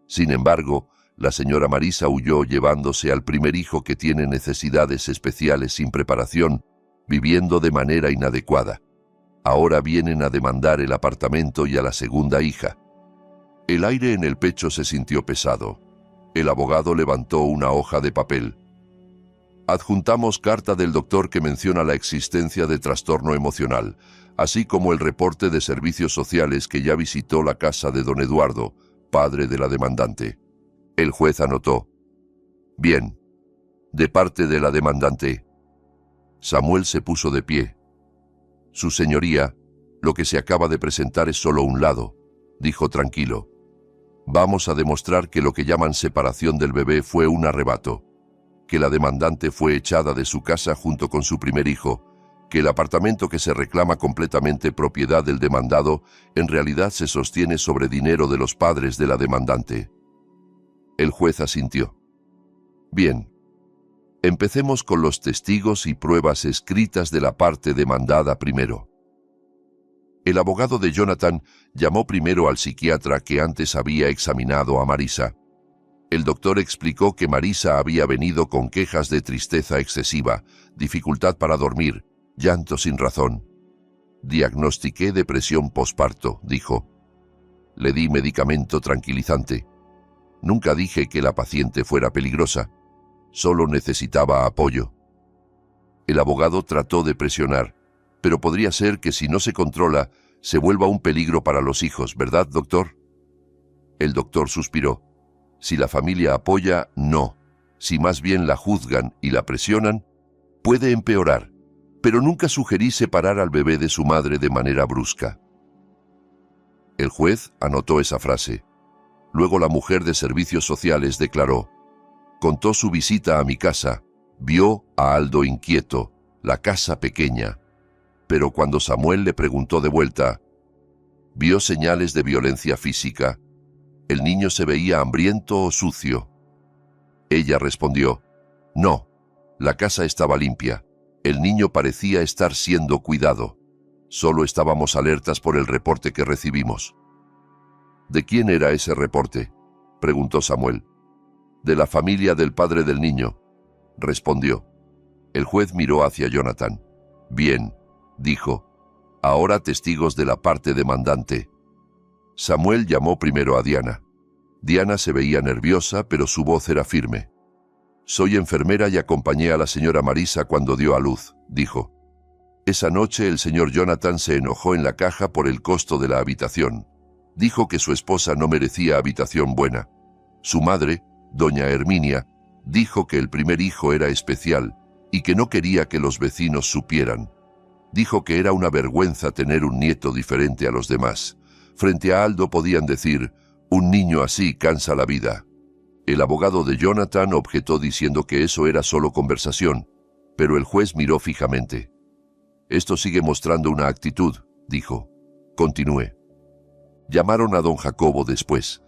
Sin embargo, la señora Marisa huyó llevándose al primer hijo que tiene necesidades especiales sin preparación, viviendo de manera inadecuada. Ahora vienen a demandar el apartamento y a la segunda hija. El aire en el pecho se sintió pesado. El abogado levantó una hoja de papel. Adjuntamos carta del doctor que menciona la existencia de trastorno emocional, así como el reporte de servicios sociales que ya visitó la casa de don Eduardo, padre de la demandante. El juez anotó. Bien. De parte de la demandante. Samuel se puso de pie. Su señoría, lo que se acaba de presentar es solo un lado, dijo tranquilo. Vamos a demostrar que lo que llaman separación del bebé fue un arrebato, que la demandante fue echada de su casa junto con su primer hijo, que el apartamento que se reclama completamente propiedad del demandado en realidad se sostiene sobre dinero de los padres de la demandante. El juez asintió. Bien. Empecemos con los testigos y pruebas escritas de la parte demandada primero. El abogado de Jonathan llamó primero al psiquiatra que antes había examinado a Marisa. El doctor explicó que Marisa había venido con quejas de tristeza excesiva, dificultad para dormir, llanto sin razón. Diagnostiqué depresión posparto, dijo. Le di medicamento tranquilizante. Nunca dije que la paciente fuera peligrosa. Solo necesitaba apoyo. El abogado trató de presionar, pero podría ser que si no se controla, se vuelva un peligro para los hijos, ¿verdad, doctor? El doctor suspiró. Si la familia apoya, no. Si más bien la juzgan y la presionan, puede empeorar. Pero nunca sugerí separar al bebé de su madre de manera brusca. El juez anotó esa frase. Luego la mujer de servicios sociales declaró. Contó su visita a mi casa. Vio a Aldo inquieto, la casa pequeña. Pero cuando Samuel le preguntó de vuelta, vio señales de violencia física. El niño se veía hambriento o sucio. Ella respondió, no, la casa estaba limpia. El niño parecía estar siendo cuidado. Solo estábamos alertas por el reporte que recibimos. ¿De quién era ese reporte?, preguntó Samuel. De la familia del padre del niño, respondió. El juez miró hacia Jonathan. Bien, dijo. Ahora testigos de la parte demandante. Samuel llamó primero a Diana. Diana se veía nerviosa, pero su voz era firme. Soy enfermera y acompañé a la señora Marisa cuando dio a luz, dijo. Esa noche el señor Jonathan se enojó en la caja por el costo de la habitación. Dijo que su esposa no merecía habitación buena. Su madre, doña Herminia, dijo que el primer hijo era especial y que no quería que los vecinos supieran. Dijo que era una vergüenza tener un nieto diferente a los demás. Frente a Aldo podían decir, un niño así cansa la vida. El abogado de Jonathan objetó diciendo que eso era solo conversación, pero el juez miró fijamente. «Esto sigue mostrando una actitud», dijo. «Continúe». Llamaron a don Jacobo después.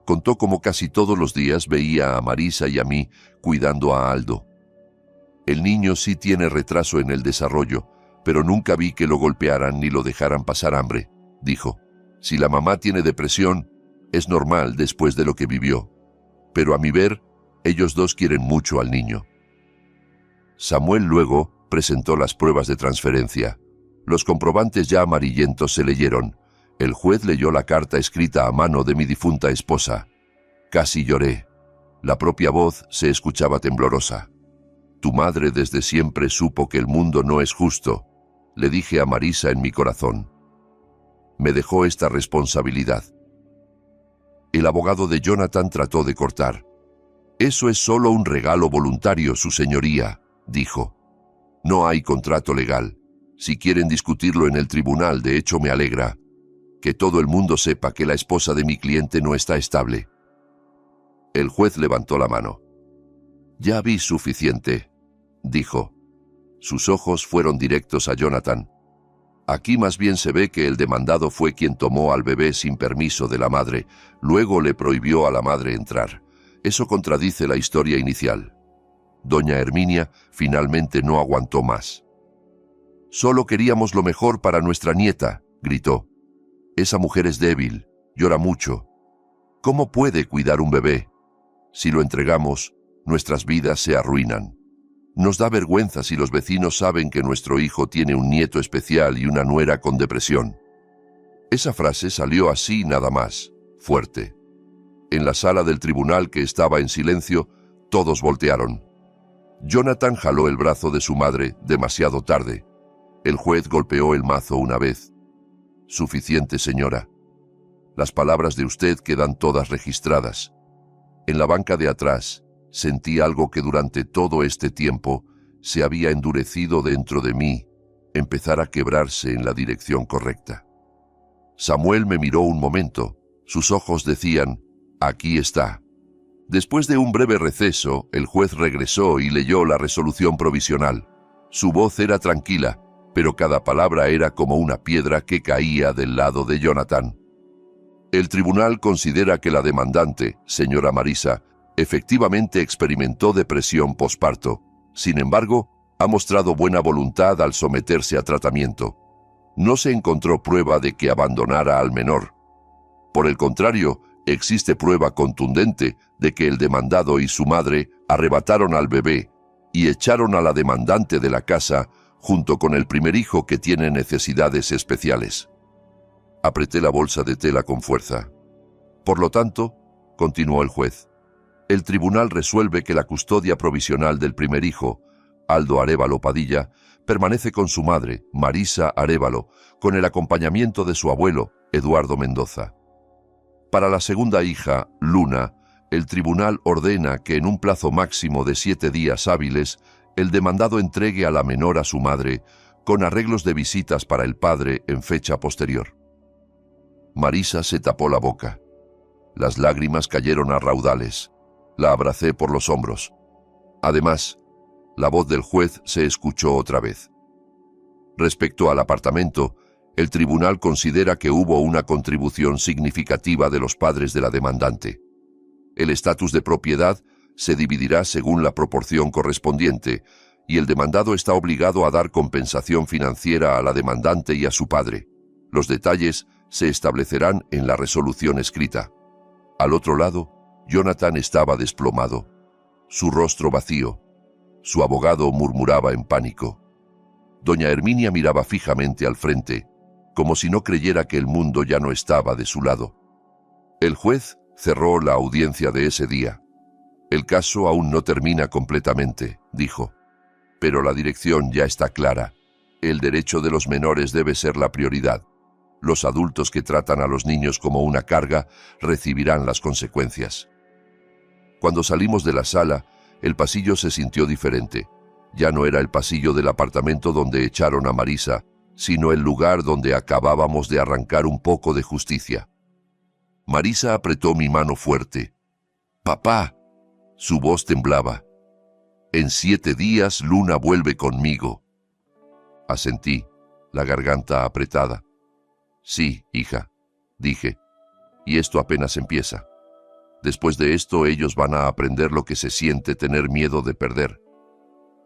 Contó cómo casi todos los días veía a Marisa y a mí cuidando a Aldo. «El niño sí tiene retraso en el desarrollo, pero nunca vi que lo golpearan ni lo dejaran pasar hambre», dijo. «Si la mamá tiene depresión, es normal después de lo que vivió. Pero a mi ver, ellos dos quieren mucho al niño». Samuel luego presentó las pruebas de transferencia. Los comprobantes ya amarillentos se leyeron. El juez leyó la carta escrita a mano de mi difunta esposa. Casi lloré. La propia voz se escuchaba temblorosa. «Tu madre desde siempre supo que el mundo no es justo», le dije a Marisa en mi corazón. Me dejó esta responsabilidad. El abogado de Jonathan trató de cortar. «Eso es solo un regalo voluntario, su señoría», dijo. «No hay contrato legal. Si quieren discutirlo en el tribunal, de hecho me alegra. Que todo el mundo sepa que la esposa de mi cliente no está estable». El juez levantó la mano. «Ya vi suficiente», dijo. Sus ojos fueron directos a Jonathan. «Aquí más bien se ve que el demandado fue quien tomó al bebé sin permiso de la madre, luego le prohibió a la madre entrar. Eso contradice la historia inicial». Doña Herminia finalmente no aguantó más. «Solo queríamos lo mejor para nuestra nieta», gritó. «Esa mujer es débil, llora mucho. ¿Cómo puede cuidar un bebé? Si lo entregamos, nuestras vidas se arruinan. Nos da vergüenza si los vecinos saben que nuestro hijo tiene un nieto especial y una nuera con depresión». Esa frase salió así nada más, fuerte. En la sala del tribunal, que estaba en silencio, todos voltearon. Jonathan jaló el brazo de su madre demasiado tarde. El juez golpeó el mazo una vez. «Suficiente, señora. Las palabras de usted quedan todas registradas». En la banca de atrás sentí algo que durante todo este tiempo se había endurecido dentro de mí, empezar a quebrarse en la dirección correcta. Samuel me miró un momento. Sus ojos decían: «Aquí está». Después de un breve receso, el juez regresó y leyó la resolución provisional. Su voz era tranquila, pero cada palabra era como una piedra que caía del lado de Jonathan. «El tribunal considera que la demandante, señora Marisa, efectivamente experimentó depresión posparto. Sin embargo, ha mostrado buena voluntad al someterse a tratamiento. No se encontró prueba de que abandonara al menor. Por el contrario, existe prueba contundente de que el demandado y su madre arrebataron al bebé y echaron a la demandante de la casa junto con el primer hijo, que tiene necesidades especiales». Apreté la bolsa de tela con fuerza. «Por lo tanto», continuó el juez, «el tribunal resuelve que la custodia provisional del primer hijo, Aldo Arévalo Padilla, permanece con su madre, Marisa Arévalo, con el acompañamiento de su abuelo, Eduardo Mendoza. Para la segunda hija, Luna, el tribunal ordena que en un plazo máximo de 7 días hábiles, el demandado entregue a la menor a su madre, con arreglos de visitas para el padre en fecha posterior». Marisa se tapó la boca. Las lágrimas cayeron a raudales. La abracé por los hombros. Además, la voz del juez se escuchó otra vez. «Respecto al apartamento, el tribunal considera que hubo una contribución significativa de los padres de la demandante. El estatus de propiedad se dividirá según la proporción correspondiente, y el demandado está obligado a dar compensación financiera a la demandante y a su padre. Los detalles se establecerán en la resolución escrita». Al otro lado, Jonathan estaba desplomado, su rostro vacío. Su abogado murmuraba en pánico. Doña Herminia miraba fijamente al frente, como si no creyera que el mundo ya no estaba de su lado. El juez cerró la audiencia de ese día. «El caso aún no termina completamente», dijo. «Pero la dirección ya está clara. El derecho de los menores debe ser la prioridad. Los adultos que tratan a los niños como una carga recibirán las consecuencias». Cuando salimos de la sala, el pasillo se sintió diferente. Ya no era el pasillo del apartamento donde echaron a Marisa, sino el lugar donde acabábamos de arrancar un poco de justicia. Marisa apretó mi mano fuerte. «Papá», Su voz temblaba. «En 7 días Luna vuelve conmigo». Asentí, la garganta apretada. «Sí, hija», dije, «y esto apenas empieza. Después de esto ellos van a aprender lo que se siente tener miedo de perder».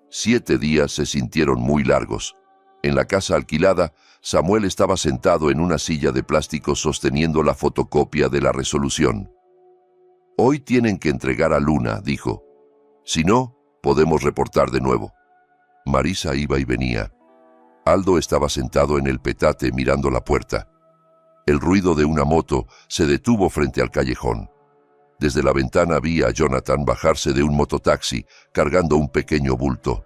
7 días se sintieron muy largos. En la casa alquilada, Samuel estaba sentado en una silla de plástico sosteniendo la fotocopia de la resolución. «Hoy tienen que entregar a Luna», dijo. «Si no, podemos reportar de nuevo». Marisa iba y venía. Aldo estaba sentado en el petate mirando la puerta. El ruido de una moto se detuvo frente al callejón. Desde la ventana vi a Jonathan bajarse de un mototaxi cargando un pequeño bulto.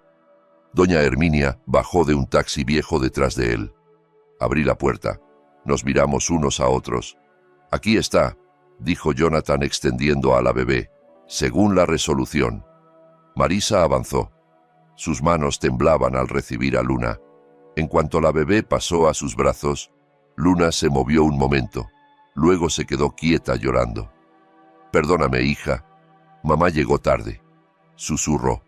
Doña Herminia bajó de un taxi viejo detrás de él. Abrí la puerta. Nos miramos unos a otros. «Aquí está», dijo Jonathan extendiendo a la bebé, «según la resolución». Marisa avanzó. Sus manos temblaban al recibir a Luna. En cuanto la bebé pasó a sus brazos, Luna se movió un momento. Luego se quedó quieta llorando. «Perdóname, hija. Mamá llegó tarde», susurró.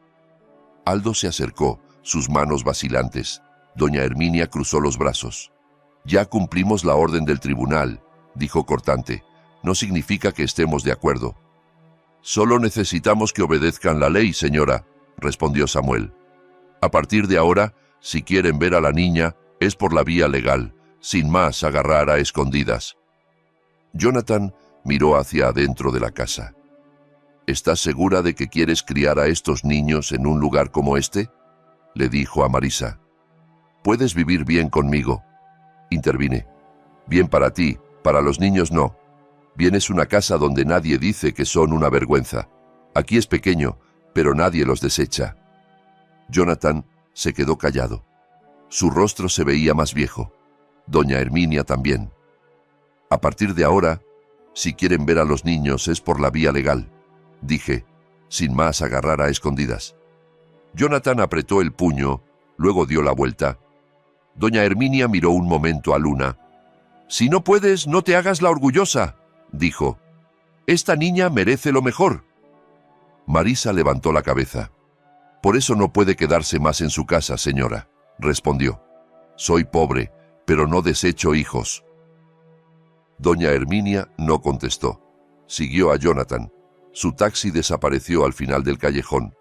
Aldo se acercó, sus manos vacilantes. Doña Herminia cruzó los brazos. «Ya cumplimos la orden del tribunal», dijo cortante. «No significa que estemos de acuerdo». «Solo necesitamos que obedezcan la ley, señora», respondió Samuel. «A partir de ahora, si quieren ver a la niña, es por la vía legal, sin más agarrar a escondidas». Jonathan miró hacia adentro de la casa. «¿Estás segura de que quieres criar a estos niños en un lugar como este?», le dijo a Marisa. «Puedes vivir bien conmigo», intervine. «Bien para ti, para los niños no. Bien es una casa donde nadie dice que son una vergüenza. Aquí es pequeño, pero nadie los desecha». Jonathan se quedó callado. Su rostro se veía más viejo. Doña Herminia también. «A partir de ahora, si quieren ver a los niños es por la vía legal», dije, sin más agarrar a escondidas. Jonathan apretó el puño, luego dio la vuelta. Doña Herminia miró un momento a Luna. «Si no puedes, no te hagas la orgullosa», dijo. «Esta niña merece lo mejor». Marisa levantó la cabeza. «Por eso no puede quedarse más en su casa, señora», respondió. «Soy pobre, pero no desecho hijos». Doña Herminia no contestó. Siguió a Jonathan. Su taxi desapareció al final del callejón.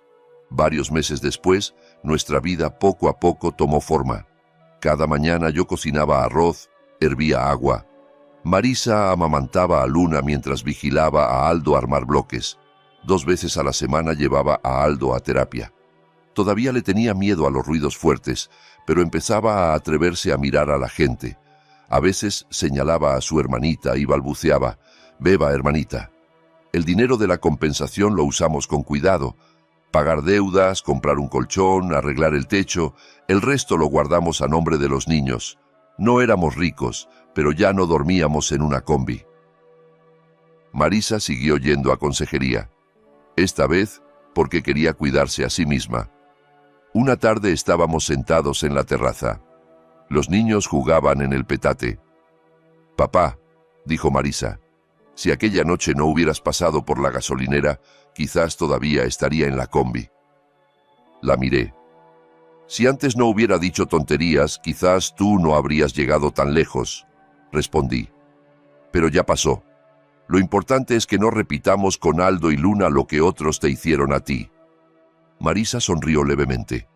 Varios meses después, nuestra vida poco a poco tomó forma. Cada mañana yo cocinaba arroz, hervía agua. Marisa amamantaba a Luna mientras vigilaba a Aldo armar bloques. 2 veces a la semana llevaba a Aldo a terapia. Todavía le tenía miedo a los ruidos fuertes, pero empezaba a atreverse a mirar a la gente. A veces señalaba a su hermanita y balbuceaba: «Beba, hermanita». El dinero de la compensación lo usamos con cuidado. Pagar deudas, comprar un colchón, arreglar el techo, el resto lo guardamos a nombre de los niños. No éramos ricos, pero ya no dormíamos en una combi. Marisa siguió yendo a consejería. Esta vez porque quería cuidarse a sí misma. Una tarde estábamos sentados en la terraza. Los niños jugaban en el petate. «Papá», dijo Marisa, «si aquella noche no hubieras pasado por la gasolinera, quizás todavía estaría en la combi». La miré. «Si antes no hubiera dicho tonterías, quizás tú no habrías llegado tan lejos», respondí. «Pero ya pasó. Lo importante es que no repitamos con Aldo y Luna lo que otros te hicieron a ti». Marisa sonrió levemente.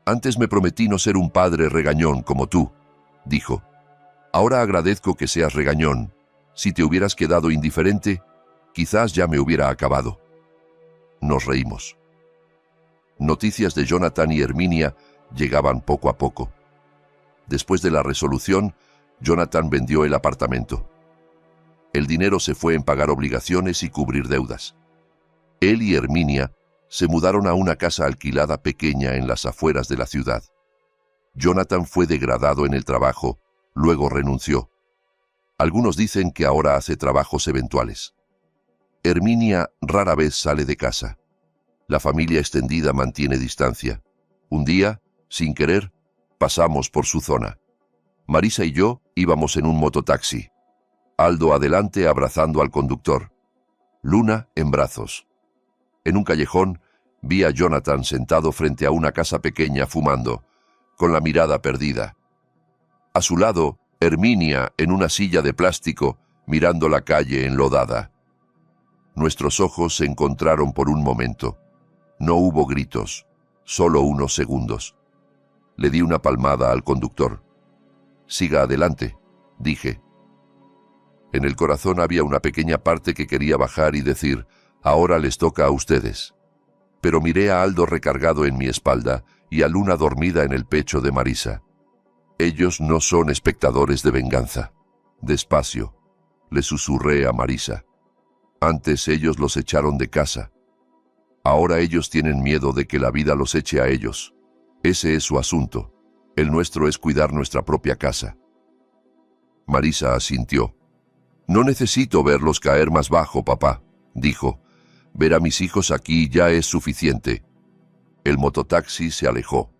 «Antes me prometí no ser un padre regañón como tú», dijo. «Ahora agradezco que seas regañón. Si te hubieras quedado indiferente, quizás ya me hubiera acabado». Nos reímos. Noticias de Jonathan y Herminia llegaban poco a poco. Después de la resolución, Jonathan vendió el apartamento. El dinero se fue en pagar obligaciones y cubrir deudas. Él y Herminia se mudaron a una casa alquilada pequeña en las afueras de la ciudad. Jonathan fue degradado en el trabajo, luego renunció. Algunos dicen que ahora hace trabajos eventuales. Herminia rara vez sale de casa. La familia extendida mantiene distancia. Un día, sin querer, pasamos por su zona. Marisa y yo íbamos en un mototaxi. Aldo adelante abrazando al conductor. Luna en brazos. En un callejón, vi a Jonathan sentado frente a una casa pequeña fumando, con la mirada perdida. A su lado, Herminia en una silla de plástico, mirando la calle enlodada. Nuestros ojos se encontraron por un momento. No hubo gritos, solo unos segundos. Le di una palmada al conductor. «Siga adelante», dije. En el corazón había una pequeña parte que quería bajar y decir, «Ahora les toca a ustedes». Pero miré a Aldo recargado en mi espalda y a Luna dormida en el pecho de Marisa. Ellos no son espectadores de venganza. Despacio, le susurré a Marisa. Antes ellos los echaron de casa. Ahora ellos tienen miedo de que la vida los eche a ellos. Ese es su asunto. El nuestro es cuidar nuestra propia casa. Marisa asintió. «No necesito verlos caer más bajo, papá», dijo. «Ver a mis hijos aquí ya es suficiente». El mototaxi se alejó.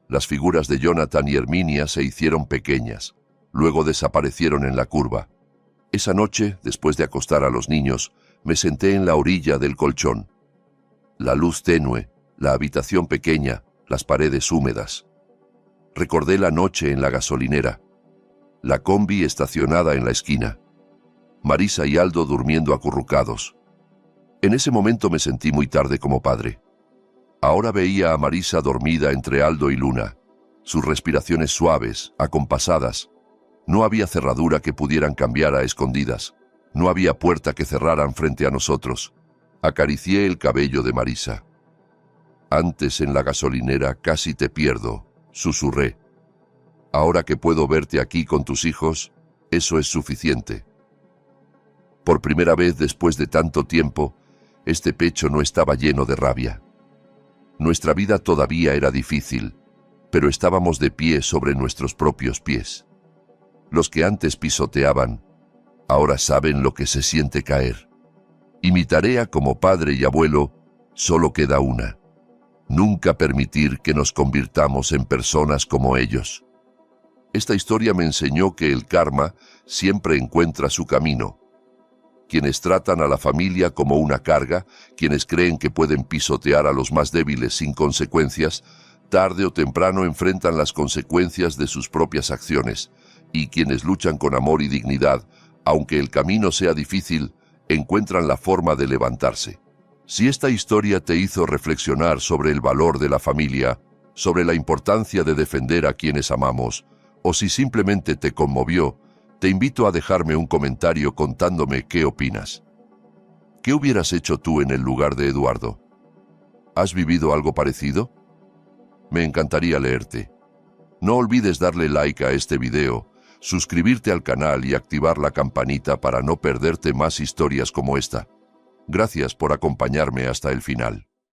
Las figuras de Jonathan y Herminia se hicieron pequeñas. Luego desaparecieron en la curva. Esa noche, después de acostar a los niños, me senté en la orilla del colchón. La luz tenue, la habitación pequeña, las paredes húmedas. Recordé la noche en la gasolinera. La combi estacionada en la esquina. Marisa y Aldo durmiendo acurrucados. En ese momento me sentí muy tarde como padre. Ahora veía a Marisa dormida entre Aldo y Luna, sus respiraciones suaves, acompasadas. No había cerradura que pudieran cambiar a escondidas. No había puerta que cerraran frente a nosotros. Acaricié el cabello de Marisa. «Antes en la gasolinera casi te pierdo», susurré. «Ahora que puedo verte aquí con tus hijos, eso es suficiente». Por primera vez después de tanto tiempo, este pecho no estaba lleno de rabia. Nuestra vida todavía era difícil, pero estábamos de pie sobre nuestros propios pies. Los que antes pisoteaban, ahora saben lo que se siente caer. Y mi tarea como padre y abuelo solo queda una: nunca permitir que nos convirtamos en personas como ellos. Esta historia me enseñó que el karma siempre encuentra su camino. Quienes tratan a la familia como una carga, quienes creen que pueden pisotear a los más débiles sin consecuencias, tarde o temprano enfrentan las consecuencias de sus propias acciones, y quienes luchan con amor y dignidad, aunque el camino sea difícil, encuentran la forma de levantarse. Si esta historia te hizo reflexionar sobre el valor de la familia, sobre la importancia de defender a quienes amamos, o si simplemente te conmovió, te invito a dejarme un comentario contándome qué opinas. ¿Qué hubieras hecho tú en el lugar de Eduardo? ¿Has vivido algo parecido? Me encantaría leerte. No olvides darle like a este video, suscribirte al canal y activar la campanita para no perderte más historias como esta. Gracias por acompañarme hasta el final.